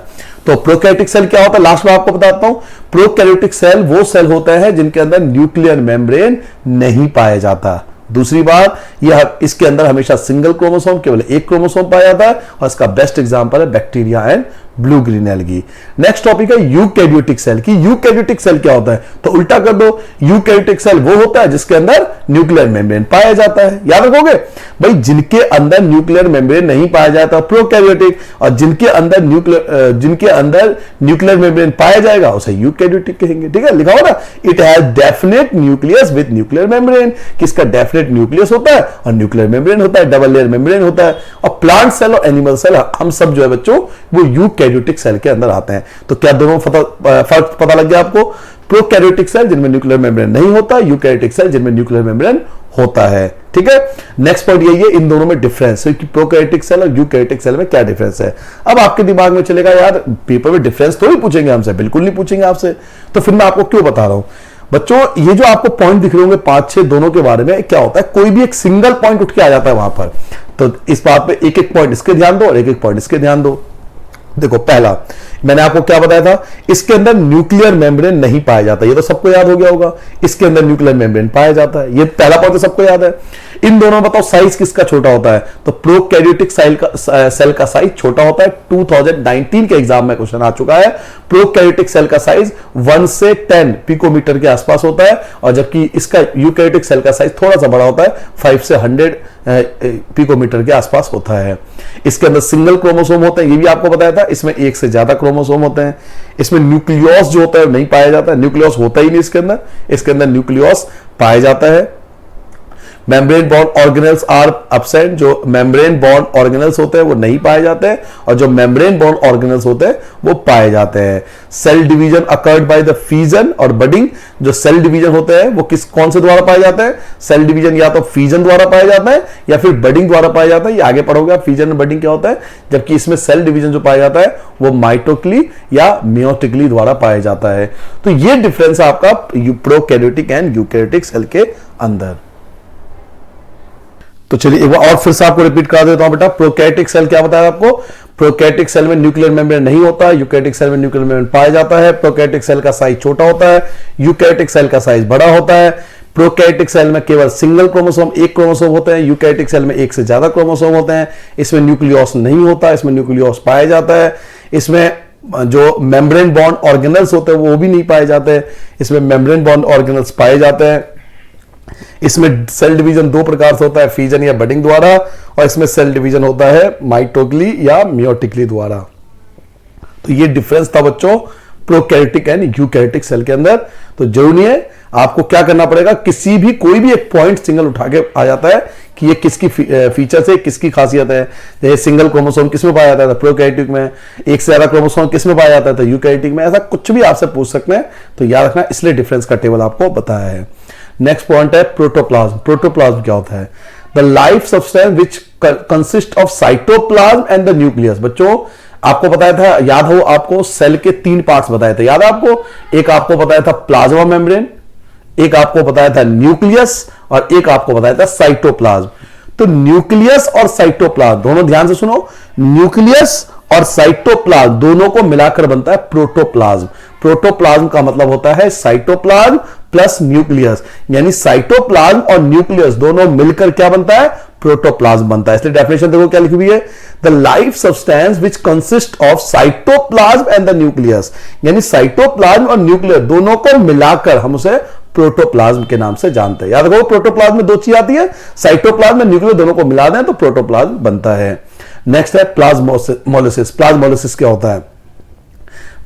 तो प्रोकैरियोटिक सेल क्या होता है, लास्ट में आपको बताता हूं। प्रोकैरियोटिक सेल वो सेल होता है जिनके अंदर न्यूक्लियर मेम्ब्रेन नहीं पाया जाता। दूसरी बात, यह इसके अंदर हमेशा सिंगल क्रोमोसोम, केवल एक क्रोमोसोम पाया जाता है, और इसका बेस्ट एग्जांपल है bacteria and blue green algae. Next topic है यूकैरियोटिक सेल। की यूकैरियोटिक सेल क्या होता है? तो उल्टा कर दो, यूकैरियोटिक सेल वो होता है जिसके अंदर न्यूक्लियर मेम्ब्रेन पाया जाता है। याद रखोगे भाई, जिनके अंदर न्यूक्लियर मेम्ब्रेन नहीं पाया जाता प्रोकैरियोटिक, और जिनके अंदर न्यूक्लियर मेम्ब्रेन पाया जाएगा उसे यूकैरियोटिक कहेंगे। ठीक है, लिखा हो ना, it has definite nucleus with nuclear membrane. किसका डेफिनेट न्यूक्लियस होता है और न्यूक्लियर मेम्ब्रेन होता है, डबल लेयर मेम्ब्रेन होता है। और प्लांट सेल और एनिमल सेल हम सब जो है बच्चों वो यूकैरियोटिक सेल के अंदर आते हैं। तो क्या दोनों फर्क पता लग गया आपको? प्रोकैरियोटिक सेल जिनमें न्यूक्लियर मेम्ब्रेन नहीं होता, यूकैरियोटिक सेल जिनमें न्यूक्लियर मेम्ब्रेन होता है। ठीक है, नेक्स्ट पॉइंट यही है इन दोनों में डिफरेंस कि प्रोकैरियोटिक सेल और यूकैरियोटिक सेल में क्या डिफरेंस है। अब आपके दिमाग में चलेगा यार पेपर में डिफरेंस तो ही पूछेंगे हमसे, बिल्कुल नहीं पूछेंगे आपसे, तो फिर मैं आपको क्यों बता रहा हूं बच्चों। ये जो आपको पॉइंट दिख रहे होंगे 5-6 दोनों के बारे में, क्या होता है कोई भी एक सिंगल पॉइंट उठ के आ जाता है वहां पर, तो इस बात पे एक एक पॉइंट इसके ध्यान दो और एक एक पॉइंट इसके ध्यान दो। देखो पहला मैंने आपको क्या बताया था, इसके अंदर न्यूक्लियर मेम्ब्रेन नहीं पाया जाता, ये तो सबको याद हो गया होगा। इसके अंदर न्यूक्लियर मेम्ब्रेन पाया जाता है, ये पहला पॉइंट तो सबको याद है। इन दोनों बताओ साइज किसका छोटा होता है, तो प्रोकैरियोटिक सेल का साइज छोटा होता है। 2019 के एग्जाम में क्वेश्चन आ चुका है, प्रोकैरियोटिक सेल का साइज 1 से 10 पिकोमीटर के आसपास होता है, और जबकि इसका यूकैरियोटिक सेल का साइज थोड़ा सा बड़ा होता है, 5 से 100 पिकोमीटर के आसपास होता है। इसके अंदर सिंगल क्रोमोसोम होते हैं, ये भी आपको बताया था। इसमें एक से ज्यादा क्रोमोसोम होते हैं। इसमें न्यूक्लियस जो होता है नहीं पाया जाता है, न्यूक्लियस होता ही नहीं इसके अंदर न्यूक्लियस पाया जाता है। Membrane bond organelles are absent, जो मेम्ब्रेन बॉन्ड ऑर्गेनेल्स होते हैं वो नहीं पाए जाते हैं, और जो मेम्ब्रेन बॉन्ड ऑर्गेनेल्स होते हैं वो पाए जाते हैं। Cell division occurred by the fission और बडिंग, जो सेल डिवीजन होते हैं वो कौन से द्वारा पाए जाते हैं, सेल डिवीजन या तो फीजन द्वारा पाया जाता है या फिर बडिंग द्वारा पाया जाता है। ये आगे पढ़ोगे आप फीजन और बडिंग क्या होता है, जबकि इसमें सेल डिवीजन जो पाया जाता है वो माइटोकली या मियोटिकली द्वारा पाया जाता है। तो ये डिफरेंस है आपका प्रोकैरियोटिक एंड यूकैरियोटिक सेल के अंदर। तो चलिए एक बार और फिर से आपको रिपीट करा देता हूं बेटा। प्रोकैरियोटिक सेल क्या बताया आपको, प्रोकैरियोटिक सेल में न्यूक्लियर मेम्ब्रेन नहीं होता है, यूकैरियोटिक सेल में न्यूक्लियर मेम्ब्रेन पाया जाता है। प्रोकैरियोटिक सेल का साइज छोटा होता है, यूकैरियोटिक सेल का साइज बड़ा होता है। प्रोकैरियोटिक सेल में केवल सिंगल क्रोमोसोम, एक क्रोमोसोम होते हैं, यूकैरियोटिक सेल में एक से ज्यादा क्रोमोसोम होते हैं। इसमें न्यूक्लियस नहीं होता, इसमें न्यूक्लियस पाया जाता है। इसमें जो मेम्ब्रेन बॉन्ड ऑर्गेनल्स होते हैं वो भी नहीं पाए जाते, इसमें मेम्ब्रेन बॉन्ड ऑर्गेनल्स पाए जाते हैं। इसमें सेल डिवीजन दो प्रकार से होता है, फीजन या बडिंग द्वारा, और इसमें सेल डिवीजन होता है माइटोकली या मियोटिकली द्वारा। तो ये डिफरेंस था बच्चों प्रोकैरियोटिक एंड यूकैरियोटिक सेल के अंदर। तो जरूरी है आपको क्या करना पड़ेगा, किसी भी कोई भी एक पॉइंट सिंगल उठा के आ जाता है कि ये किसकी फीचर्स है, किसकी खासियत है। जैसे सिंगल क्रोमोसोम किसमें पाया जाता है, प्रोकैरियोटिक में। एक से ज्यादा क्रोमोसोम किसमें पाया जाता है, तो यूकैरियोटिक में। ऐसा कुछ भी आपसे पूछ सकते हैं, तो याद रखना, इसलिए डिफरेंस का टेबल आपको बताया है। नेक्स्ट पॉइंट है प्रोटोप्लाज्म। प्रोटोप्लाज्म क्या होता है, the life substance which consist of cytoplasm and the nucleus. बच्चों आपको बताया था, याद हो आपको, सेल के 3 पार्ट्स बताए थे, याद है आपको। एक आपको बताया था प्लाज्मा मेम्ब्रेन, एक आपको बताया था न्यूक्लियस, और एक आपको बताया था साइटोप्लाज्म। तो न्यूक्लियस और साइटोप्लाज्म दोनों ध्यान से सुनो, न्यूक्लियस और साइटोप्लाज्म दोनों को मिलाकर बनता है प्रोटोप्लाज्म। प्रोटोप्लाज्म का मतलब होता है साइटोप्लाज्म प्लस न्यूक्लियस, यानी साइटोप्लाज्म और न्यूक्लियस दोनों मिलकर क्या बनता है, प्रोटोप्लाज्म बनता है। इसलिए डेफिनेशन देखो क्या लिखी हुई है, the life substance which consist of cytoplasm and the nucleus, यानी साइटोप्लाज्म और न्यूक्लियस दोनों को मिलाकर हम उसे प्रोटोप्लाज्म के नाम से जानते हैं। याद रखो प्रोटोप्लाज्म में 2 चीज आती है, साइटोप्लाज्म और न्यूक्लियस दोनों को मिला दें तो प्रोटोप्लाज्म बनता है। नेक्स्ट है प्लाज्मोलिसिस। प्लाज्मोलिसिस क्या होता है,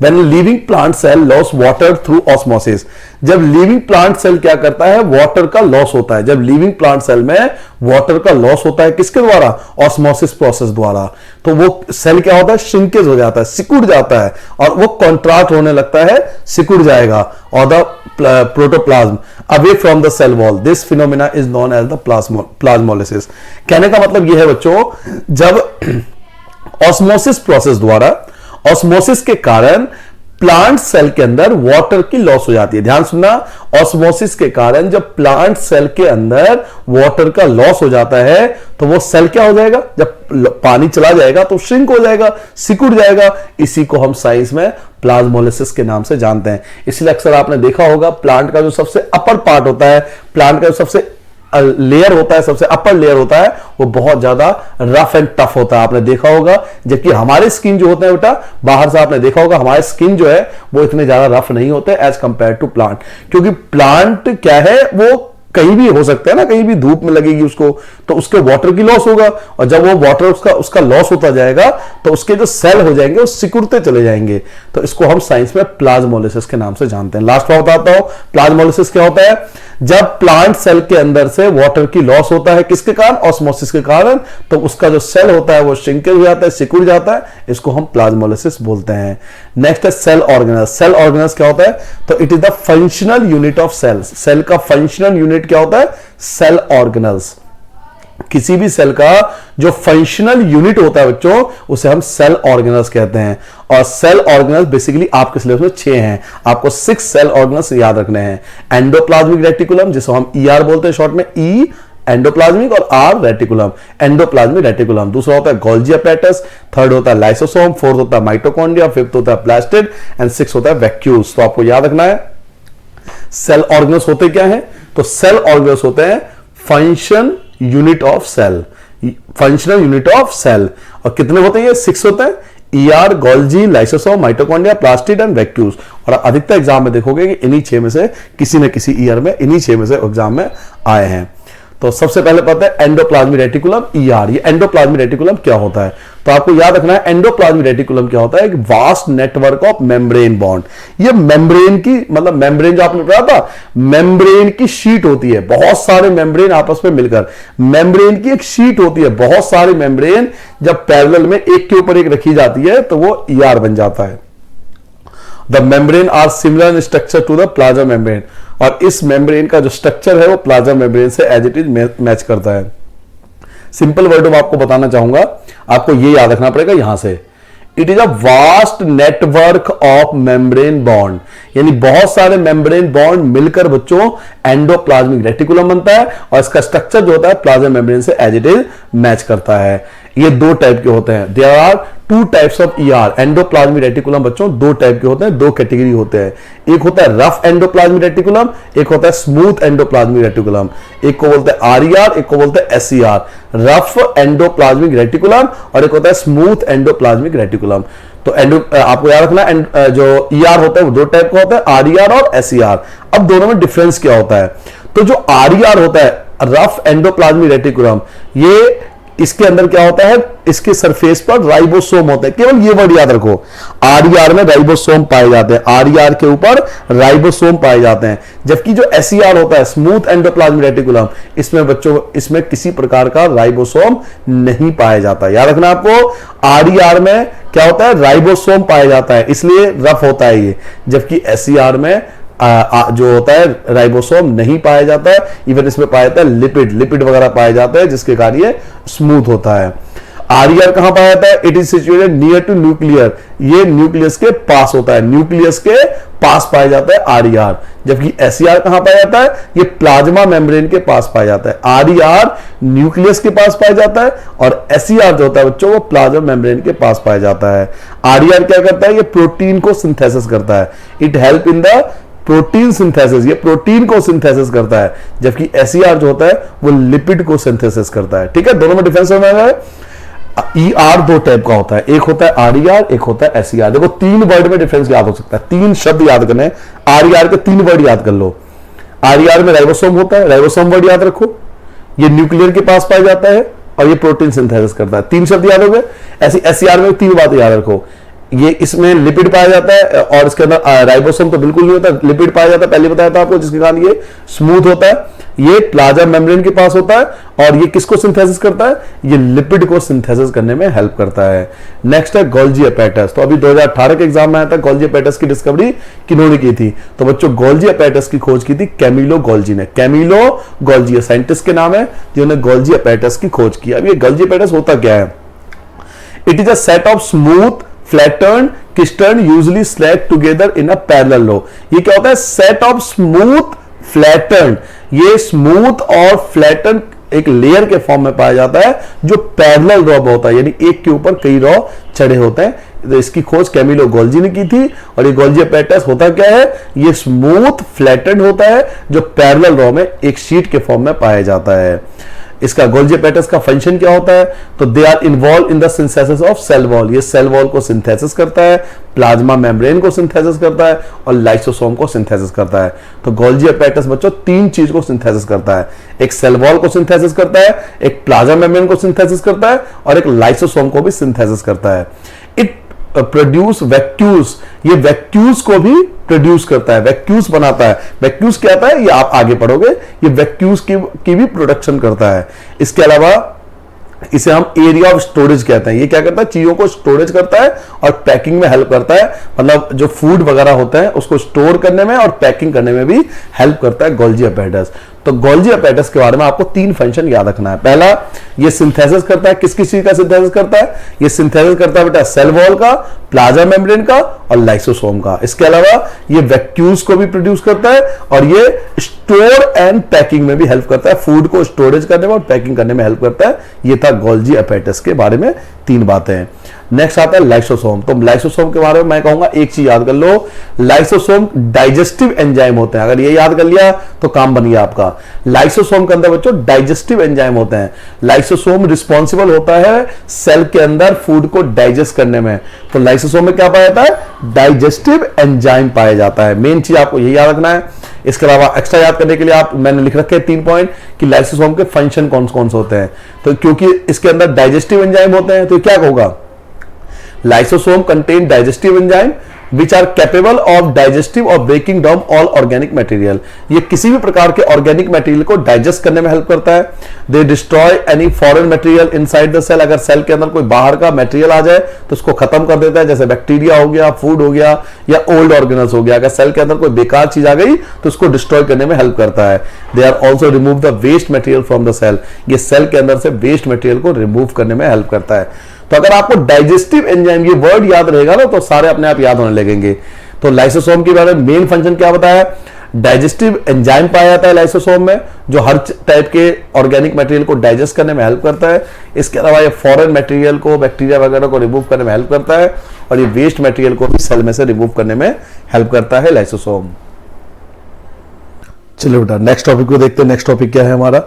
When living plant cell loss water through osmosis, जब लिविंग प्लांट सेल क्या करता है, वाटर का लॉस होता है। जब लिविंग प्लांट सेल में वाटर का लॉस होता है किसके द्वारा, ऑस्मोसिस प्रोसेस द्वारा, तो वो सेल क्या होता है, श्रिंकेज हो जाता है, सिकुड़ जाता है, और वो कॉन्ट्रैक्ट होने लगता है, सिकुड़ जाएगा, और the protoplasm away from the cell wall. This phenomena is known as the plasmolysis. कहने का मतलब यह है बच्चों, जब ऑस्मोसिस प्रोसेस द्वारा, ऑस्मोसिस के कारण प्लांट सेल के अंदर वाटर की लॉस हो जाती है। ध्यान सुनना, ऑस्मोसिस के कारण जब प्लांट सेल के अंदर वाटर का लॉस हो जाता है तो वो सेल क्या हो जाएगा, जब पानी चला जाएगा तो श्रिंक हो जाएगा, सिकुड़ जाएगा। इसी को हम साइंस में प्लाज्मोलिसिस के नाम से जानते हैं। इसलिए अक्सर आपने देखा होगा प्लांट का जो सबसे अपर पार्ट होता है, प्लांट का जो सबसे लेयर होता है, सबसे अपर लेयर होता है, वो बहुत ज्यादा रफ एंड टफ होता है, आपने देखा होगा। जबकि हमारे स्किन जो होते हैं बेटा, बाहर से आपने देखा होगा हमारे स्किन जो है वो इतने ज्यादा रफ नहीं होते एज कंपेयर टू प्लांट, क्योंकि प्लांट क्या है, वो कहीं भी हो सकता है ना, कहीं भी धूप में लगेगी उसको तो उसके वाटर की लॉस होगा, और जब वो वाटर उसका लॉस होता जाएगा तो उसके जो सेल हो जाएंगे वो सिकुड़ते चले जाएंगे। तो इसको हम साइंस में प्लाज्मोलिसिस के नाम से जानते हैं। लास्ट में बताता हूं प्लाज्मोलिसिस क्या होता है, जब प्लांट सेल के अंदर से वाटर की लॉस होता है किसके कारण, ऑस्मोसिस के कारण, तो उसका जो सेल होता है वो श्रिंकेज हो जाता है, सिकुड़ जाता है, इसको हम प्लाज्मोलिसिस बोलते हैं। नेक्स्ट है सेल ऑर्गेनल्स। सेल ऑर्गेनल्स क्या होता है? तो it is the functional unit of cells. Cell का फंक्शनल यूनिट क्या होता है? Cell organelles. किसी भी सेल का जो फंक्शनल यूनिट होता है बच्चों, उसे हम सेल ऑर्गेनल्स कहते हैं। और सेल ऑर्गेनल्स बेसिकली आपके सिलेबस में 6 हैं, आपको 6 सेल ऑर्गेनल्स याद रखने हैं। एंडोप्लाज्मिक रेटिकुलम, जिसको हम ईआर बोलते हैं शॉर्ट में, ई एंडोप्लाज्मिक और आर रेटिकुलम, एंडोप्लाज्मिक रेटिकुलम। दूसरा होता है गोल्जी अपैरेटस, थर्ड होता है लाइसोसोम, फोर्थ होता है माइटोकॉन्ड्रिया, फिफ्थ होता है प्लास्टिड एंड सिक्स होता है वैक्यूल्स। तो आपको याद रखना है सेल ऑर्गेनल्स होते क्या हैं? तो सेल ऑर्गेनल्स होते हैं function unit of cell, functional unit of cell. और कितने होते हैं ये? 6 होते हैं, ER, Golgi, lysosome, mitochondria, plastid and vacuoles. और अधिकतर एग्जाम में देखोगे कि इन्हीं 6 में से किसी न किसी ईयर में इन्हीं 6 में से एग्जाम में आए हैं। तो सबसे पहले पता है एंडोप्लाज्मिक रेटिकुलम, ईआर। ये एंडोप्लाज्मिक रेटिकुलम क्या होता है? तो आपको याद रखना है एंडोप्लाज्मिक रेटिकुलम क्या होता है? एक vast network of membrane bond. ये मेम्ब्रेन की, मतलब मेम्ब्रेन जो आपने पढ़ा था, मेम्ब्रेन की शीट होती है, बहुत सारे मेम्ब्रेन आपस में मिलकर मेम्ब्रेन की एक शीट होती है। बहुत सारे मेम्ब्रेन जब पैरेलल में एक के ऊपर एक रखी जाती है तो वो ईआर बन जाता है। The membrane are similar in structure to the plasma membrane. और इस मेम्ब्रेन का जो स्ट्रक्चर है वो प्लाज्मा मेम्ब्रेन से एज इट इज मैच करता है। सिंपल वर्ड में आपको बताना चाहूंगा, आपको ये याद रखना पड़ेगा यहां से, it is a vast network of membrane bond. यानी बहुत सारे मेम्ब्रेन बॉन्ड मिलकर बच्चों एंडोप्लाज्मिक रेटिकुलम बनता है। और इसका स्ट्रक्चर जो होता है प्लाज्मा मेम्ब्रेन से एज इट इज मैच करता है। ये 2 टाइप के होते हैं। There are 2 types of ER. Endoplasmic reticulum बच्चों 2 टाइप के होते हैं, 2 कैटेगरी होते हैं। एक होता है रफ एंडोप्लाज्मिक रेटिकुलम, एक होता है स्मूथ एंडोप्लाज्मिक रेटिकुलम। एक को बोलते हैं आरईआर, एक को बोलते हैं एसईआर। रफ एंडोप्लाज्मिक रेटिकुलम और एक होता है स्मूथ एंडोप्लाज्मिक रेटिकुलम। तो आपको याद रखना जो ईआर होता है वो 2 टाइप का होता है, आरईआर और एसईआर। अब दोनों में डिफरेंस क्या होता है? तो जो आरईआर होता है, रफ एंडोप्लाज्मिक रेटिकुलम, ये इसके अंदर क्या होता है? इसके सरफेस पर राइबोसोम होते हैं। केवल ये वर्ड याद रखो, आरईआर में राइबोसोम पाए जाते हैं, आरईआर के ऊपर राइबोसोम पाए जाते हैं। जबकि जो एसईआर होता है, स्मूथ एंडोप्लाज्मिक रेटिकुलम, इसमें बच्चों इसमें किसी प्रकार का राइबोसोम नहीं पाया जाता। याद रखना आपको, आरईआर में क्या होता है? राइबोसोम पाया जाता है, इसलिए रफ होता है ये। जबकि एसईआर में जो होता है राइबोसोम नहीं पाया जाता है। इवन इसमें पाया जाता है लिपिड वगैरह पाए जाते हैं, जिसके कारण ये स्मूथ होता है। आरईआर कहां पाया जाता है? It is situated near to nuclear. ये न्यूक्लियस के पास होता है, न्यूक्लियस के पास पाया जाता है आरईआर। जबकि एसईआर कहां पाया जाता है? ये प्लाज्मा मेम्ब्रेन के पास पाया जाता है। आरईआर न्यूक्लियस के पास पाया जाता है और एसईआर जो होता है बच्चों वो प्लाज्मा मेम्ब्रेन के पास पाया जाता है। आरईआर क्या करता है? ये प्रोटीन को सिंथेसिस करता है। It help in the protein synthesis, ये प्रोटीन को सिंथेसिस करता है। जबकि एसईआर जो होता है वो लिपिड को सिंथेसिस करता है। ठीक है, दोनों में डिफरेंस होना है। ईआर 2 टाइप का होता है, एक होता है आरईआर, एक होता है एसईआर। देखो 3 वर्ड में डिफरेंस याद हो सकता है, 3 शब्द याद करने। आरईआर के 3 वर्ड याद कर लो। आरईआर में राइबोसोम होता है, राइबोसोम वर्ड याद रखो, ये न्यूक्लियर के पास पाया जाता है और ये प्रोटीन सिंथेसिस करता है। 3 शब्द याद हो गए। ऐसी एसईआर में 3 बातें याद रखो, ये इसमें लिपिड पाया जाता है और इसके अंदर राइबोसोम तो बिल्कुल नहीं होता, लिपिड पाया जाता है, पहले बताया था आपको, जिसके कारण ये स्मूथ होता है। ये प्लाज्मा मेम्ब्रेन के पास होता है और ये किसको सिंथेसिस करता है? ये लिपिड को सिंथेसिस करने में हेल्प करता है। नेक्स्ट है गोल्जी अपैरेटस। तो अभी 2018 के एग्जाम में आया था, गोल्जी अपैरेटस की डिस्कवरी किन्होंने की थी? तो बच्चों गोल्जी अपैरेटस की खोज की थी कैमिलो गोल्जी ने। कैमिलो गोल्जी साइंटिस्ट के नाम है जिन्होंने गोल्जी अपैरेटस की खोज की। अब ये गोल्जी अपैरेटस होता क्या है? It is a set of smooth flattened crystal usually stacked together in a parallel row। ये क्या होता है? Set of smooth flatten. ये स्मूथ और फ्लैटन एक लेयर के फॉर्म में पाया जाता है जो पैरेलल रॉ होता है, यानी एक के ऊपर कई रॉ चढ़े होते हैं। तो इसकी खोज कैमिलो गोल्जी ने की थी। और ये गोल्जी अपैरेटस होता क्या है? ये स्मूथ फ्लैटन होता है जो पैरेलल रॉ में एक शीट के फॉर्म में पाया जाता है। इसका गोल्जी अपैरेटस का फंक्शन क्या होता है? तो they are involve in the synthesis of cell wall. ये सेल वॉल को सिंथेसिस करता है, प्लाज्मा मेम्ब्रेन को सिंथेसिस करता है और लाइसोसोम को सिंथेसिस करता है। तो गोल्जी अपैरेटस बच्चों 3 चीज को सिंथेसिस करता है, एक सेल वॉल को सिंथेसिस करता है, एक प्लाज्मा मेम्ब्रेन को सिंथेसिस करता है और एक लाइसोसोम को भी सिंथेसिस करता है। It produce vacuoles. ये वैक्यूल्स को भी प्रोड्यूस करता है, वैक्यूल्स बनाता है। वैक्यूल्स क्या आता है ये आप आगे पढ़ोगे। ये वैक्यूल्स की भी प्रोडक्शन करता है। इसके अलावा इसे हम एरिया ऑफ स्टोरेज कहते हैं। ये क्या करता है, चीजों को स्टोरेज करता है और पैकिंग में हेल्प करता है, मतलब जो फूड वगैरह होता है उसको स्टोर करने में और पैकिंग करने में भी हेल्प करता है गोल्जी अपैरेटस। तो गोल्जी अपैरेटस के बारे में आपको 3 फंक्शन याद रखना है। पहला, ये सिंथेसिस करता है, किस चीज का सिंथेसिस करता है, ये सिंथेसिस करता है बेटा सेल वॉल का, प्लाज्मा मेम्ब्रेन का और लाइसोसोम का। इसके अलावा ये वैक्यूल्स को भी प्रोड्यूस करता है और ये स्टोर एंड पैकिंग में भी हेल्प करता है, फूड को स्टोरेज करने में और पैकिंग करने में हेल्प करता है। ये था गोल्जी अपैरेटस के बारे में 3 बातें। नेक्स्ट आता है लाइसोसोम। तो लाइसोसोम के बारे में मैं कहूंगा एक चीज याद कर लो, लाइसोसोम डाइजेस्टिव एंजाइम होते हैं। अगर ये याद कर लिया तो काम बन गया आपका। लाइसोसोम के अंदर बच्चों डाइजेस्टिव एंजाइम होते हैं। लाइसोसोम रिस्पॉन्सिबल होता है सेल के अंदर फूड को डाइजेस्ट करने में। तो लाइसोसोम में क्या पाया जाता है, डाइजेस्टिव एंजाइम पाया जाता है। मेन चीज आपको यही याद रखना है। इसके अलावा एक्स्ट्रा याद करने के लिए आप मैंने लिख रखे 3 पॉइंट कि लाइसोसोम के फंक्शन कौन कौन से होते हैं। तो क्योंकि इसके अंदर डाइजेस्टिव एंजाइम होते हैं तो क्या होगा, lysosome contain digestive enzyme which are capable of digestive or breaking down all organic material। ये किसी भी प्रकार के ऑर्गेनिक मटेरियल को डाइजेस्ट करने में हेल्प करता है। They destroy any foreign material inside the cell. अगर सेल के अंदर कोई बाहर का मटेरियल आ जाए तो उसको खत्म कर देता है, जैसे बैक्टीरिया हो गया, फूड हो गया या ओल्ड ऑर्गेनल्स हो गया। अगर सेल के अंदर कोई बेकार चीज आ गई तो उसको डिस्ट्रॉय करने में हेल्प करता है। They are also remove the waste material from the cell. ये सेल के अंदर से वेस्ट मटेरियल को रिमूव करने में हेल्प करता है। तो अगर आपको डाइजेस्टिव एंजाइम ये वर्ड याद रहेगा ना तो सारे अपने आप याद होने लगेंगे। तो लाइसोसोम के बारे में मेन फंक्शन क्या बताया, डाइजेस्टिव एंजाइम पाया जाता है लाइसोसोम में जो हर टाइप के ऑर्गेनिक मटेरियल को डाइजेस्ट करने में हेल्प करता है। इसके अलावा ये फॉरेन मटेरियल को, बैक्टीरिया वगैरह को रिमूव करने में हेल्प करता है और ये वेस्ट मटेरियल को भी सेल में से रिमूव करने में हेल्प करता है लाइसोसोम। चलिए बेटा नेक्स्ट टॉपिक को देखते हैं। नेक्स्ट टॉपिक क्या है हमारा,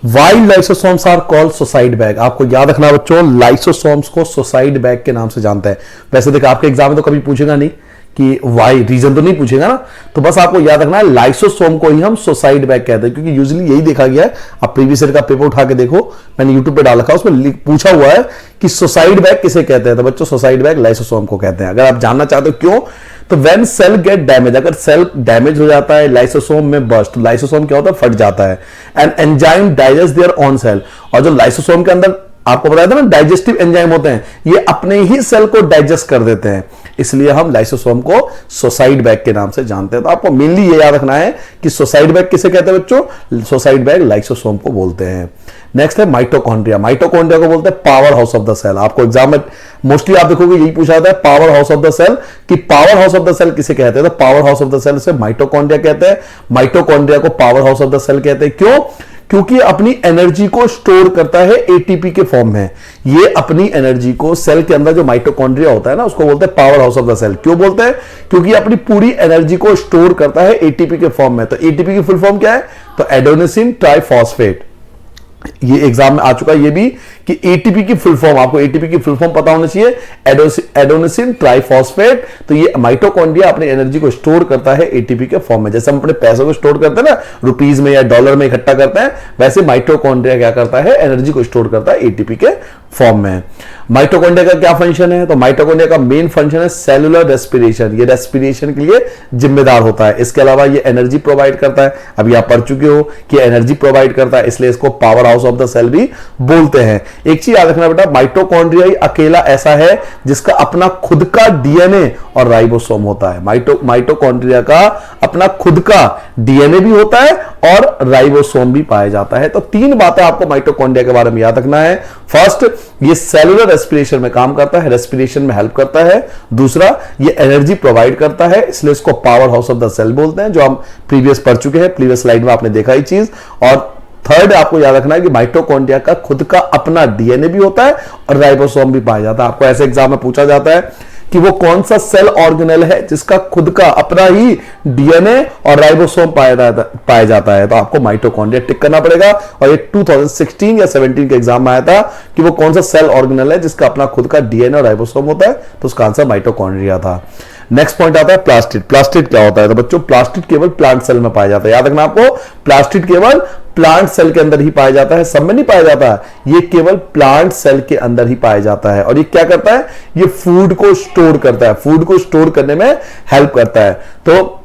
why lysosomes are called suicide bag. आपको याद रखना बच्चों, लाइसोसोम्स को सुसाइड बैग के नाम से जानते हैं। वैसे देखो आपके एग्जाम में तो कभी पूछेगा नहीं कि वाई, रीजन तो नहीं पूछेगा ना, तो बस आपको याद रखना है लाइसोसोम को ही हम सुसाइड बैग कहते हैं, क्योंकि यूजुअली यही देखा गया है। आप प्रीवियस ईयर का पेपर उठा के देखो, मैंने यूट्यूब पे डाल रखा है, उसमें पूछा हुआ है कि सुसाइड बैग किसे कहते हैं। तो बच्चों सुसाइड बैग लाइसोसोम को कहते हैं। अगर आप जानना चाहते हो क्यों, तो व्हेन सेल गेट डैमेज, अगर सेल डैमेज हो जाता है लाइसोसोम में बर्स्ट, तो लाइसोसोम क्या होता है, फट जाता है। And enzyme digest their on sale. और जो लाइसोसोम के अंदर आपको बताया था ना डाइजेस्टिव एंजाइम होते हैं, ये अपने ही सेल को डाइजेस्ट कर देते हैं, इसलिए हम लाइसोसोम को सुसाइड बैग के नाम से जानते हैं। तो आपको मेनली ये याद रखना है कि सुसाइड बैग किसे कहते हैं बच्चों, सुसाइड बैग लाइसोसोम को बोलते हैं। नेक्स्ट है माइटोकॉन्ड्रिया। माइटोकॉन्ड्रिया को बोलते हैं power house of the cell. आपको एग्जाम में मोस्टली आप देखोगे यही पूछा जाता है, power house of the cell, कि power house of the cell किसे कहते हैं। तो power house of the cell से माइटोकॉन्ड्रिया कहते हैं। माइटोकॉन्ड्रिया को power house of the cell कहते हैं। क्यों, क्योंकि अपनी एनर्जी को स्टोर करता है एटीपी के फॉर्म में। ये अपनी एनर्जी को सेल के अंदर जो माइटोकॉन्ड्रिया होता है ना, उसको बोलते हैं power house of the cell. क्यों बोलते हैं, क्योंकि अपनी पूरी एनर्जी को स्टोर करता है एटीपी के फॉर्म में। तो एटीपी की फुल फॉर्म क्या है, तो एडेनोसिन ट्राइफॉस्फेट। ये एग्जाम में आ चुका है ये भी कि एटीपी की फुल फॉर्म, आपको एटीपी की फुल फॉर्म पता होना चाहिए, एडेनोसिन ट्राइफॉस्फेट। तो ये माइटोकॉन्ड्रिया अपनी एनर्जी को स्टोर करता है एटीपी के फॉर्म में। जैसे हम अपने पैसों को स्टोर करते हैं ना, रुपीज में या डॉलर में इकट्ठा करते हैं, वैसे माइटोकॉन्ड्रिया क्या करता है, एनर्जी को स्टोर करता है एटीपी के फॉर्म में। माइटोकॉन्ड्रिया का क्या फंक्शन है, तो माइटोकॉन्ड्रिया का मेन फंक्शन है सेलुलर रेस्पिरेशन। ये रेस्पिरेशन के लिए जिम्मेदार होता है। इसके अलावा ये एनर्जी प्रोवाइड करता है। अभी आप पढ़ चुके हो कि एनर्जी प्रोवाइड करता है, इसलिए इसको power house of the cell भी बोलते हैं। एक चीज याद रखना बेटा, माइटोकॉन्ड्रिया ही अकेला ऐसा है जिसका अपना खुद का डीएनए और राइबोसोम होता है। माइटोकॉन्ड्रिया का अपना खुद का डीएनए भी होता है और राइबोसोम भी पाया जाता है। तो 3 बातें आपको माइटोकॉन्ड्रिया के बारे में याद रखना है। फर्स्ट, ये सेलुलर रेस्पिरेशन में काम करता है, रेस्पिरेशन में हेल्प करता है। दूसरा, ये एनर्जी प्रोवाइड करता है, इसलिए इसको power house of the cell बोलते हैं, जो हम प्रीवियस पढ़ चुके हैं, प्रीवियस स्लाइड में आपने देखा ही चीज। और थर्ड आपको याद रखना है कि माइटोकॉन्ड्रिया का खुद का अपना डीएनए भी होता है और राइबोसोम भी पाया जाता है। आपको ऐसे एग्जाम में पूछा जाता है कि वो कौन सा सेल ऑर्गेनेल है जिसका खुद का अपना ही डीएनए और राइबोसोम पाया जाता है, तो आपको माइटोकॉन्ड्रिया टिक करना पड़ेगा। और ये 2016 या 17 के एग्जाम में आया था कि वो कौन सा सेल ऑर्गेनेल है जिसका अपना खुद का डीएनए और राइबोसोम होता है, तो उसका आंसर माइटोकॉन्ड्रिया था। नेक्स्ट पॉइंट आता है प्लास्टिड। प्लास्टिड क्या होता है, तो बच्चों प्लास्टिड केवल प्लांट सेल में पाया जाता है। याद रखना आपको, प्लास्टिड केवल प्लांट सेल के अंदर ही पाया जाता है, सब में नहीं पाया जाता है, ये केवल प्लांट सेल के अंदर ही पाया जाता है। और ये क्या करता है, ये फूड को स्टोर करता है, फूड को स्टोर करने में हेल्प करता है। तो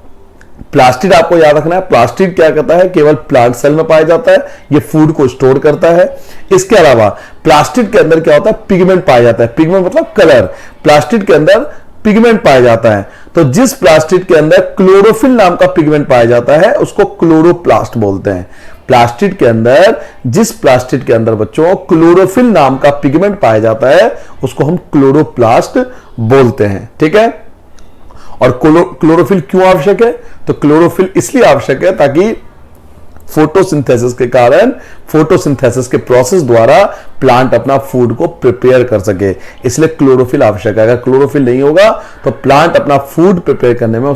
प्लास्टिड आपको याद रखना है, प्लास्टिड क्या करता है, केवल प्लांट सेल में पाया जाता है, ये फूड को स्टोर करता है। इसके अलावा प्लास्टिड के अंदर क्या होता है, पिगमेंट पाया जाता है, पिगमेंट मतलब कलर, प्लास्टिड के अंदर पिगमेंट पाया जाता है। तो जिस प्लास्टिड के अंदर क्लोरोफिल नाम का पिगमेंट पाया जाता है उसको क्लोरोप्लास्ट बोलते हैं। प्लास्टिड के अंदर, जिस प्लास्टिड के अंदर बच्चों क्लोरोफिल नाम का पिगमेंट पाया जाता है उसको हम क्लोरोप्लास्ट बोलते हैं, ठीक है। और क्लोरोफिल क्यों आवश्यक है, तो क्लोरोफिल इसलिए आवश्यक है ताकि फोटोसिंथेसिस के कारण, फोटोसिंथेसिस के प्रोसेस द्वारा प्लांट अपना फूड को प्रिपेयर कर सके, इसलिए क्लोरोफिल आवश्यक है। अगर क्लोरोफिल नहीं होगा तो प्लांट अपना फूड प्रिपेयर करने में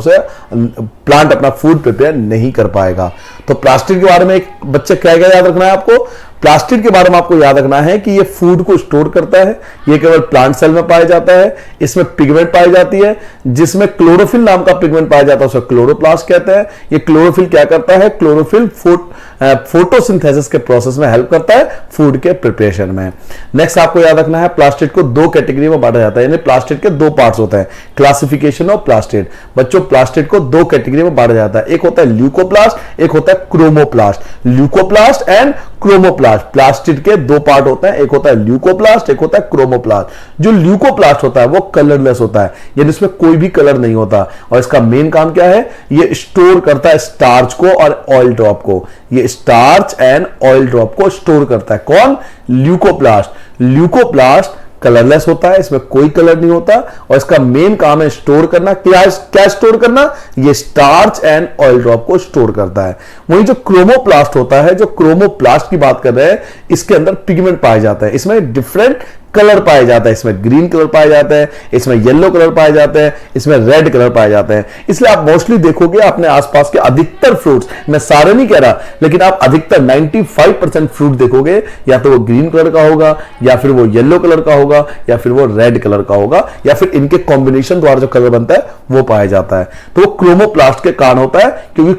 प्लांट अपना फूड प्रिपेयर नहीं कर पाएगा। तो प्लास्टिक के बारे में एक बच्चे क्या क्या याद रखना है आपको, प्लास्टिक के बारे में आपको याद रखना है कि ये फूड को स्टोर करता है, ये केवल प्लांट सेल में पाया जाता है, इसमें पिगमेंट पाई जाती है, जिसमें क्लोरोफिल नाम का पिगमेंट पाया जाता है उसे क्लोरोप्लास्ट कहते हैं। ये क्लोरोफिल क्या करता है, क्लोरोफिल फोटोसिंथेसिस के प्रोसेस में हेल्प करता है फूड के प्रिपरेशन में। नेक्स्ट आपको याद रखना है, प्लास्टिड को दो कैटेगरी में बांटा जाता है, यानी प्लास्टिड के दो पार्ट्स होते हैं, क्लासिफिकेशन ऑफ प्लास्टिड। बच्चों प्लास्टिड को दो कैटेगरी में बांटा जाता है, एक होता है ल्यूकोप्लास्ट, एक होता है chromoplast. Leucoplast and chromoplast, plastid के दो पार्ट होते हैं, एक होता है ल्यूकोप्लास्ट, एक होता है क्रोमोप्लास्ट। जो ल्यूकोप्लास्ट होता है वो कलरलेस होता है, यानी इसमें कोई भी कलर नहीं होता, और इसका मेन काम क्या है, ये स्टोर करता है स्टार्च को और ऑयल ड्रॉप को, ये स्टार्च एंड ऑयल ड्रॉप को स्टोर करता है। कौन, ल्यूकोप्लास्ट। ल्यूकोप्लास्ट कलरलेस होता है, इसमें कोई कलर नहीं होता, और इसका मेन काम है स्टोर करना। क्या स्टोर करना, ये स्टार्च एंड ऑयल ड्रॉप को स्टोर करता है। वहीं जो क्रोमोप्लास्ट होता है, जो क्रोमोप्लास्ट की बात कर रहे हैं, इसके अंदर पिगमेंट पाया जाता है, इसमें डिफरेंट कलर पाया जाता है, इसमें ग्रीन कलर पाया जाता है, इसमें येलो कलर पाया जाता है, इसमें रेड कलर पाया जाता है। इसलिए आप मोस्टली देखोगे अपने आसपास के अधिकतर फ्रूट्स, मैं सारे नहीं कह रहा, लेकिन आप अधिकतर 95% फ्रूट देखोगे या तो वो ग्रीन कलर का होगा, या फिर वो येलो कलर का होगा, या फिर वो रेड कलर का होगा, या फिर इनके कॉम्बिनेशन द्वारा जो कलर बनता है वो पाया जाता है। तो वो क्रोमोप्लास्ट के कारण होता है, क्योंकि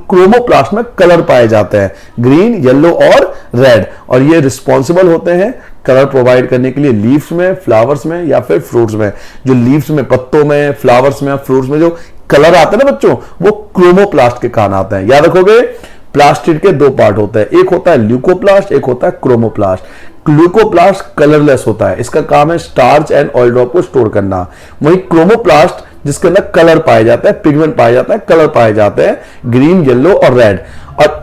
क्रोमोप्लास्ट में कलर पाए जाते हैं, ग्रीन, येलो और रेड, और ये रिस्पॉन्सिबल होते हैं कलर प्रोवाइड करने के लिए लीव्स में, फ्लावर्स में या फिर फ्रूट्स में। जो लीव्स में, पत्तों में, फ्लावर्स में, फ्रूट्स में जो कलर आते हैं ना बच्चों, वो क्रोमोप्लास्ट के कारण आते हैं। याद रखोगे, प्लास्टिड के दो पार्ट होते हैं, एक होता है ल्यूकोप्लास्ट, एक होता है क्रोमोप्लास्ट। ल्यूकोप्लास्ट कलरलेस होता है, इसका काम है स्टार्च एंड ऑयल ड्रॉप को स्टोर करना। वहीं क्रोमोप्लास्ट जिसके अंदर कलर पाया जाता है, पिगमेंट पाया जाता है, कलर पाए जाते हैं, ग्रीन, येलो और रेड। और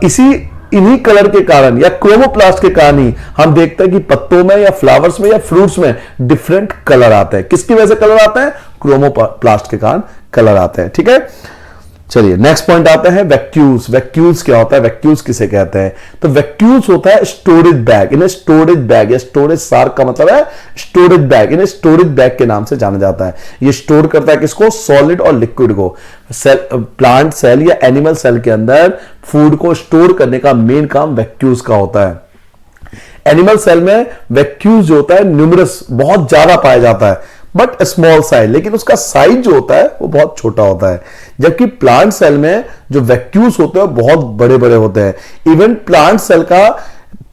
इन्हीं कलर के कारण या क्रोमोप्लास्ट के कारण ही हम देखते हैं कि पत्तों में या फ्लावर्स में या फ्रूट्स में डिफरेंट कलर आते हैं। किसकी वजह से कलर आते हैं, क्रोमोप्लास्ट के कारण कलर आते हैं, ठीक है। चलिए नेक्स्ट पॉइंट आते हैं, वैक्यूल्स। वैक्यूल्स क्या होता है, वैक्यूल्स किसे कहते हैं, तो वैक्यूल्स होता है स्टोरेज बैग। इन्हें स्टोरेज बैग या स्टोरेज सार का मतलब है स्टोरेज बैग, इन्हें स्टोरेज बैग के नाम से जाना जाता है। ये स्टोर करता है किसको, सॉलिड और लिक्विड को। प्लांट सेल या एनिमल सेल के अंदर फूड को स्टोर करने का मेन काम वैक्यूल्स का होता है। एनिमल सेल में वैक्यूल्स जो होता है न्यूमरस, बहुत ज्यादा पाया जाता है, बट स्मॉल साइज, लेकिन उसका साइज जो होता है वो बहुत छोटा होता है। जबकि प्लांट सेल में जो वैक्यूल्स होते हैं बहुत बड़े बड़े होते हैं। इवन प्लांट सेल का,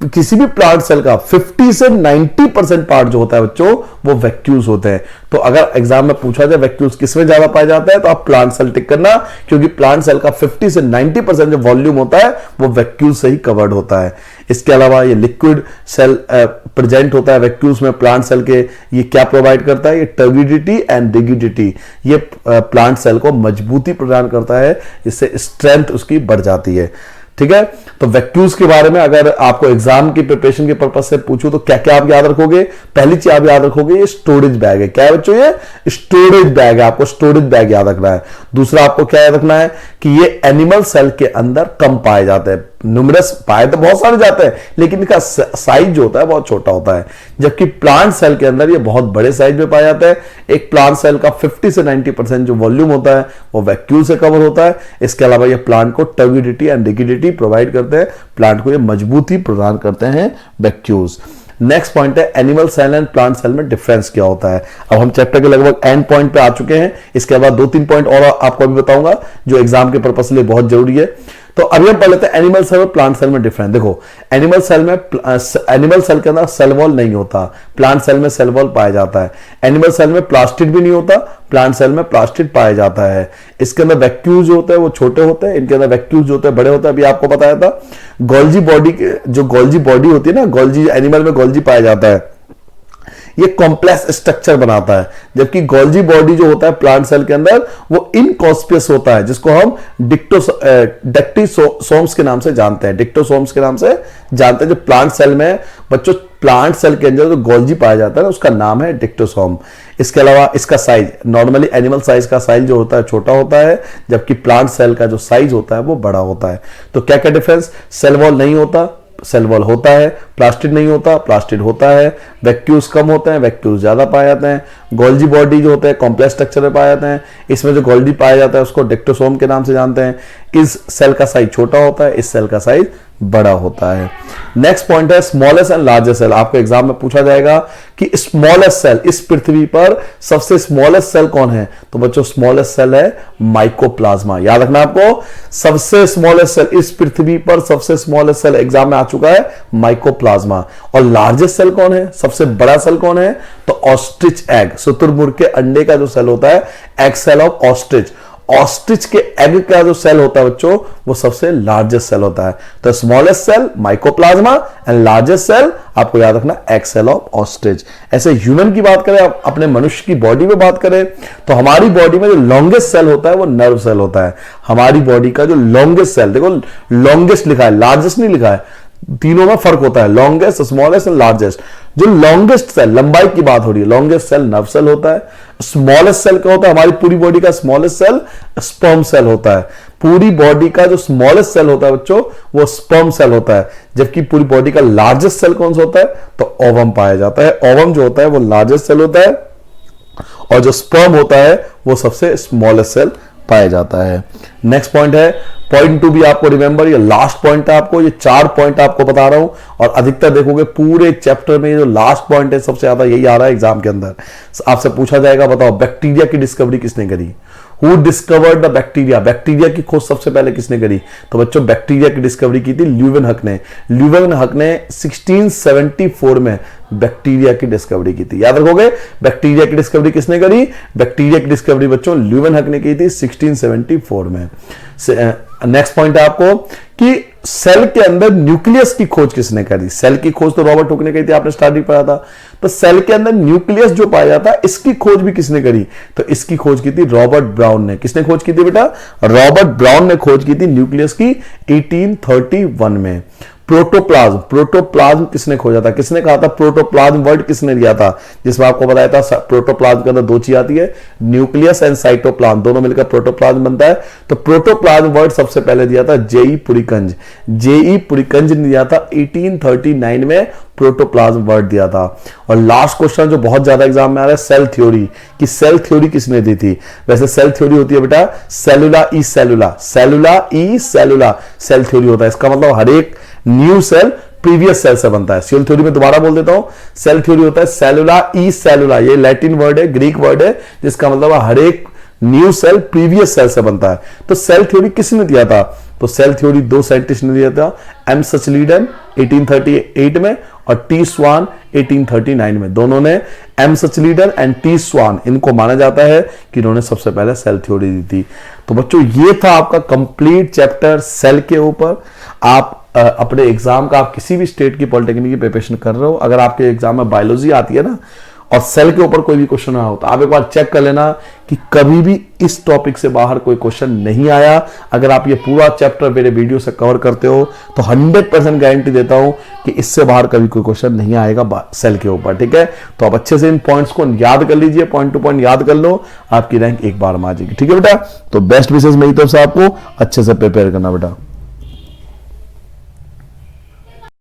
किसी भी प्लांट सेल का 50 से 90% पार्ट जो होता है बच्चों, वो वैक्यूल्स होते हैं। तो अगर एग्जाम में पूछा जाए वैक्यूल्स किसमें ज्यादा पाया जाता है, तो आप प्लांट सेल टिक करना, क्योंकि प्लांट सेल का 50 से 90% जो वॉल्यूम होता है वो वैक्यूल से ही कवर्ड होता है। इसके अलावा ये लिक्विड सेल प्रेजेंट होता है वैक्यूल्स में प्लांट सेल के। ये क्या प्रोवाइड करता है, ये टर्बिडिटी एंड रिगिडिटी, ये प्लांट सेल को मजबूती प्रदान करता है, इससे स्ट्रेंथ उसकी बढ़ जाती है, ठीक है। तो वैक्यूल्स के बारे में अगर आपको एग्जाम की प्रिपरेशन के पर्पस से पूछूं तो क्या क्या आप याद रखोगे, पहली चीज आप याद रखोगे ये स्टोरेज बैग है। क्या है बच्चों, ये स्टोरेज बैग है, आपको स्टोरेज बैग याद रखना है। दूसरा आपको क्या याद रखना है कि ये एनिमल सेल के अंदर कम पाए जाते हैं। न्यूमरस पाए तो बहुत सारे जाते हैं, लेकिन इनका साइज जो होता है बहुत छोटा होता है। जबकि प्लांट सेल के अंदर ये बहुत बड़े साइज में पाया जाता है। एक प्लांट सेल का 50 से 90% जो वॉल्यूम होता है वो वैक्यूल से कवर होता है। इसके अलावा ये प्लांट को टर्बिडिटी एंड रिगिडिटी प्रोवाइड करते हैं, प्लांट को ये मजबूती प्रदान करते हैं वैक्यूल्स। नेक्स्ट पॉइंट है animal cell and plant cell में डिफरेंस क्या होता है। अब हम चैप्टर के लगभग एंड पॉइंट पे आ चुके हैं। इसके बाद 2-3 पॉइंट और आपको अभी बताऊंगा जो एग्जाम के पर्पस के लिए बहुत जरूरी है। तो तो अभी हम पढ़ लेते हैं एनिमल सेल और प्लांट सेल में डिफरेंस। देखो एनिमल सेल के अंदर सेल वॉल नहीं होता, प्लांट सेल में सेल वॉल पाया जाता है। एनिमल सेल में प्लास्टिड भी नहीं होता, प्लांट सेल में प्लास्टिड पाया जाता है। इसके अंदर वैक्यूल्स जो होते हैं वो छोटे होते हैं, इनके अंदर वैक्यूल्स जो होते हैं बड़े होते हैं। अभी आपको बताया था गोल्जी बॉडी, जो गोल्जी बॉडी होती है ना, गोल्जी एनिमल में गोल्जी पाया जाता है, ये कॉम्प्लेक्स स्ट्रक्चर बनाता है, जबकि गोल्जी बॉडी जो होता है प्लांट सेल के अंदर वो इनकॉस्पियस होता है, जिसको हम डिक्टोसोम्स के नाम से जानते हैं, डिक्टोसोम्स के नाम से जानते हैं। जो प्लांट सेल में बच्चों, प्लांट सेल के अंदर जो गोल्जी पाया जाता है ना, उसका नाम है डिक्टोसोम। इसके अलावा इसका साइज, नॉर्मली एनिमल साइज का साइज जो होता है छोटा होता है, जबकि प्लांट सेल का जो साइज होता है वो बड़ा होता है। तो क्या क्या डिफरेंस, सेल वॉल नहीं होता, सेल वॉल होता है, प्लास्टिड नहीं होता, प्लास्टिड होता है, वैक्यूल्स कम होते हैं, वैक्यूल्स ज्यादा पाए जाते हैं, गोल्जी बॉडी जो होता है कॉम्प्लेक्स स्ट्रक्चर में पाए जाते हैं। इसमें जो गोल्जी पाया जाता है उसको डिक्टोसोम के नाम से जानते हैं। इस सेल का साइज छोटा होता है, इस सेल का साइज बड़ा होता है। नेक्स्ट पॉइंट है स्मॉलेस्ट एंड लार्जेस्ट सेल। आपको एग्जाम में पूछा जाएगा कि स्मॉलेस्ट सेल, इस पृथ्वी पर सबसे स्मॉलेस्ट सेल कौन है, तो बच्चों स्मॉलेस्ट सेल है माइकोप्लाज्मा। याद रखना आपको, सबसे स्मॉलेस्ट सेल इस पृथ्वी पर, सबसे स्मॉलेस्ट सेल एग्जाम में आ चुका है माइकोप्लाज्मा। और लार्जेस्ट सेल कौन है, सबसे बड़ा सेल कौन है, तो ऑस्ट्रिच एग, शुतुरमुर्ग के अंडे का जो सेल होता है, egg cell of ostrich. Ostrich के एग का जो सेल होता है बच्चों, वो सबसे लार्जेस्ट सेल होता है। तो smallest cell mycoplasma and largest cell आपको याद रखना एग सेल ऑफ ऑस्ट्रिच। ऐसे ह्यूमन की बात करें, अपने मनुष्य की बॉडी में बात करें, तो हमारी बॉडी में जो लॉन्गेस्ट सेल होता है वो नर्व सेल होता है। हमारी बॉडी का जो लॉन्गेस्ट सेल, देखो लॉन्गेस्ट लिखा है, लार्जेस्ट नहीं लिखा है, तीनों में फर्क होता है, लॉन्गेस्ट, स्मॉलेस्ट एंड लार्जेस्ट। जो लॉन्गेस्ट सेल, लंबाई की बात हो रही है, लॉन्गेस्ट सेल नर्व सेल होता है। स्मॉलेस्ट सेल क्या होता है, हमारी पूरी बॉडी का स्मॉलेस्ट सेल स्पर्म सेल होता है। पूरी बॉडी का जो स्मॉलेस्ट सेल होता है बच्चों, वो स्पर्म सेल होता है। जबकि पूरी बॉडी का लार्जेस्ट सेल कौन सा होता है, तो ओवम पाया जाता है। ओवम जो होता है वो लार्जेस्ट सेल होता है, और जो स्पर्म होता है वो सबसे स्मॉलेस्ट सेल पाया जाता है। नेक्स्ट पॉइंट है पॉइंट 2 भी आपको रिमेंबर, ये लास्ट पॉइंट है आपको, ये 4 पॉइंट आपको बता रहा हूं, और अधिकतर देखोगे पूरे चैप्टर में जो लास्ट पॉइंट है सबसे ज्यादा यही आ रहा है एग्जाम के अंदर। आपसे पूछा जाएगा बताओ बैक्टीरिया की डिस्कवरी किसने करी, who discovered the bacteria, bacteria की खोज सबसे पहले किसने करी, तो बच्चों बैक्टीरिया की डिस्कवरी की थी ल्यूवेनहक ने। ल्यूवेनहक ने 1674 में बैक्टीरिया की डिस्कवरी की थी। याद रखोगे बैक्टीरिया की डिस्कवरी किसने करी, बैक्टीरिया की डिस्कवरी बच्चों ल्यूवेनहक ने की थी 1674 में। नेक्स्ट पॉइंट है आपको कि सेल के अंदर न्यूक्लियस की खोज किसने करी। सेल की खोज तो रॉबर्ट हुक ने की थी, आपने स्टार्टिंग पढ़ा था। तो सेल के अंदर न्यूक्लियस जो पाया जाता है, इसकी खोज भी किसने करी, तो इसकी खोज की थी रॉबर्ट ब्राउन ने। किसने खोज की थी बेटा, रॉबर्ट ब्राउन ने खोज की थी न्यूक्लियस की 1831 में। प्रोटोप्लाज्म, प्रोटोप्लाज्म किसने खोजा था, किसने कहा था प्रोटोप्लाज्म, वर्ड किसने दिया था, जिसमें आपको बताया था प्रोटोप्लाज्म के अंदर 2 चीज आती है, न्यूक्लियस एंड साइटोप्लाज्म, दोनों मिलकर प्रोटोप्लाज्म बनता है। तो प्रोटोप्लाज्म वर्ड सबसे पहले दिया था जेई पुरिकंज, जेई पुरिकंज ने दिया था 1839 में प्रोटोप्लाज्म वर्ड दिया था। और लास्ट क्वेश्चन जो बहुत ज्यादा एग्जाम में आ रहा है, सेल थ्योरी, कि सेल थ्योरी किसने दी थी। वैसे सेल थ्योरी होती है बेटा सेलुला ई सेलुला, सेलुला ई सेलुला सेल थ्योरी होता है। इसका मतलब हर एक न्यू सेल प्रीवियस सेल से बनता है। सेल थ्योरी में दोबारा बोल देता हूं, सेल थ्योरी होता है सेलुला ई सेलुला, ये लैटिन वर्ड है, ग्रीक वर्ड है, जिसका मतलब हर एक न्यू सेल प्रीवियस सेल से बनता है। तो सेल थ्योरी किसने दिया था, तो सेल थ्योरी 2 साइंटिस्ट ने दिया था, एम सचलीडन 1838 में और टी स्वान 1839 में। दोनों ने, एम सचलीडन एंड टी स्वान, इनको माना जाता है कि इन्होंने सबसे पहले सेल थ्योरी दी थी। तो बच्चों ये था आपका कंप्लीट चैप्टर सेल के ऊपर। आप अपने एग्जाम का, आप किसी भी स्टेट की पॉलिटेक्निक की प्रिपरेशन कर रहे हो, अगर आपके एग्जाम में बायोलॉजी आती है ना और सेल के ऊपर कोई भी क्वेश्चन आया हो, तो आप एक बार चेक कर लेना कि कभी भी इस टॉपिक से बाहर कोई क्वेश्चन नहीं आया। अगर आप ये पूरा चैप्टर मेरे वीडियो से कवर करते हो तो 100% गारंटी देता हूं कि इससे बाहर कभी कोई क्वेश्चन नहीं आएगा सेल के ऊपर। ठीक है, तो आप अच्छे से इन पॉइंट्स को याद कर लीजिए, पॉइंट टू पॉइंट याद कर लो, आपकी रैंक एक बार में आ जाएगी। ठीक है बेटा, तो बेस्ट विशेष मेरी तरफ से आपको अच्छे से प्रिपेयर करना बेटा।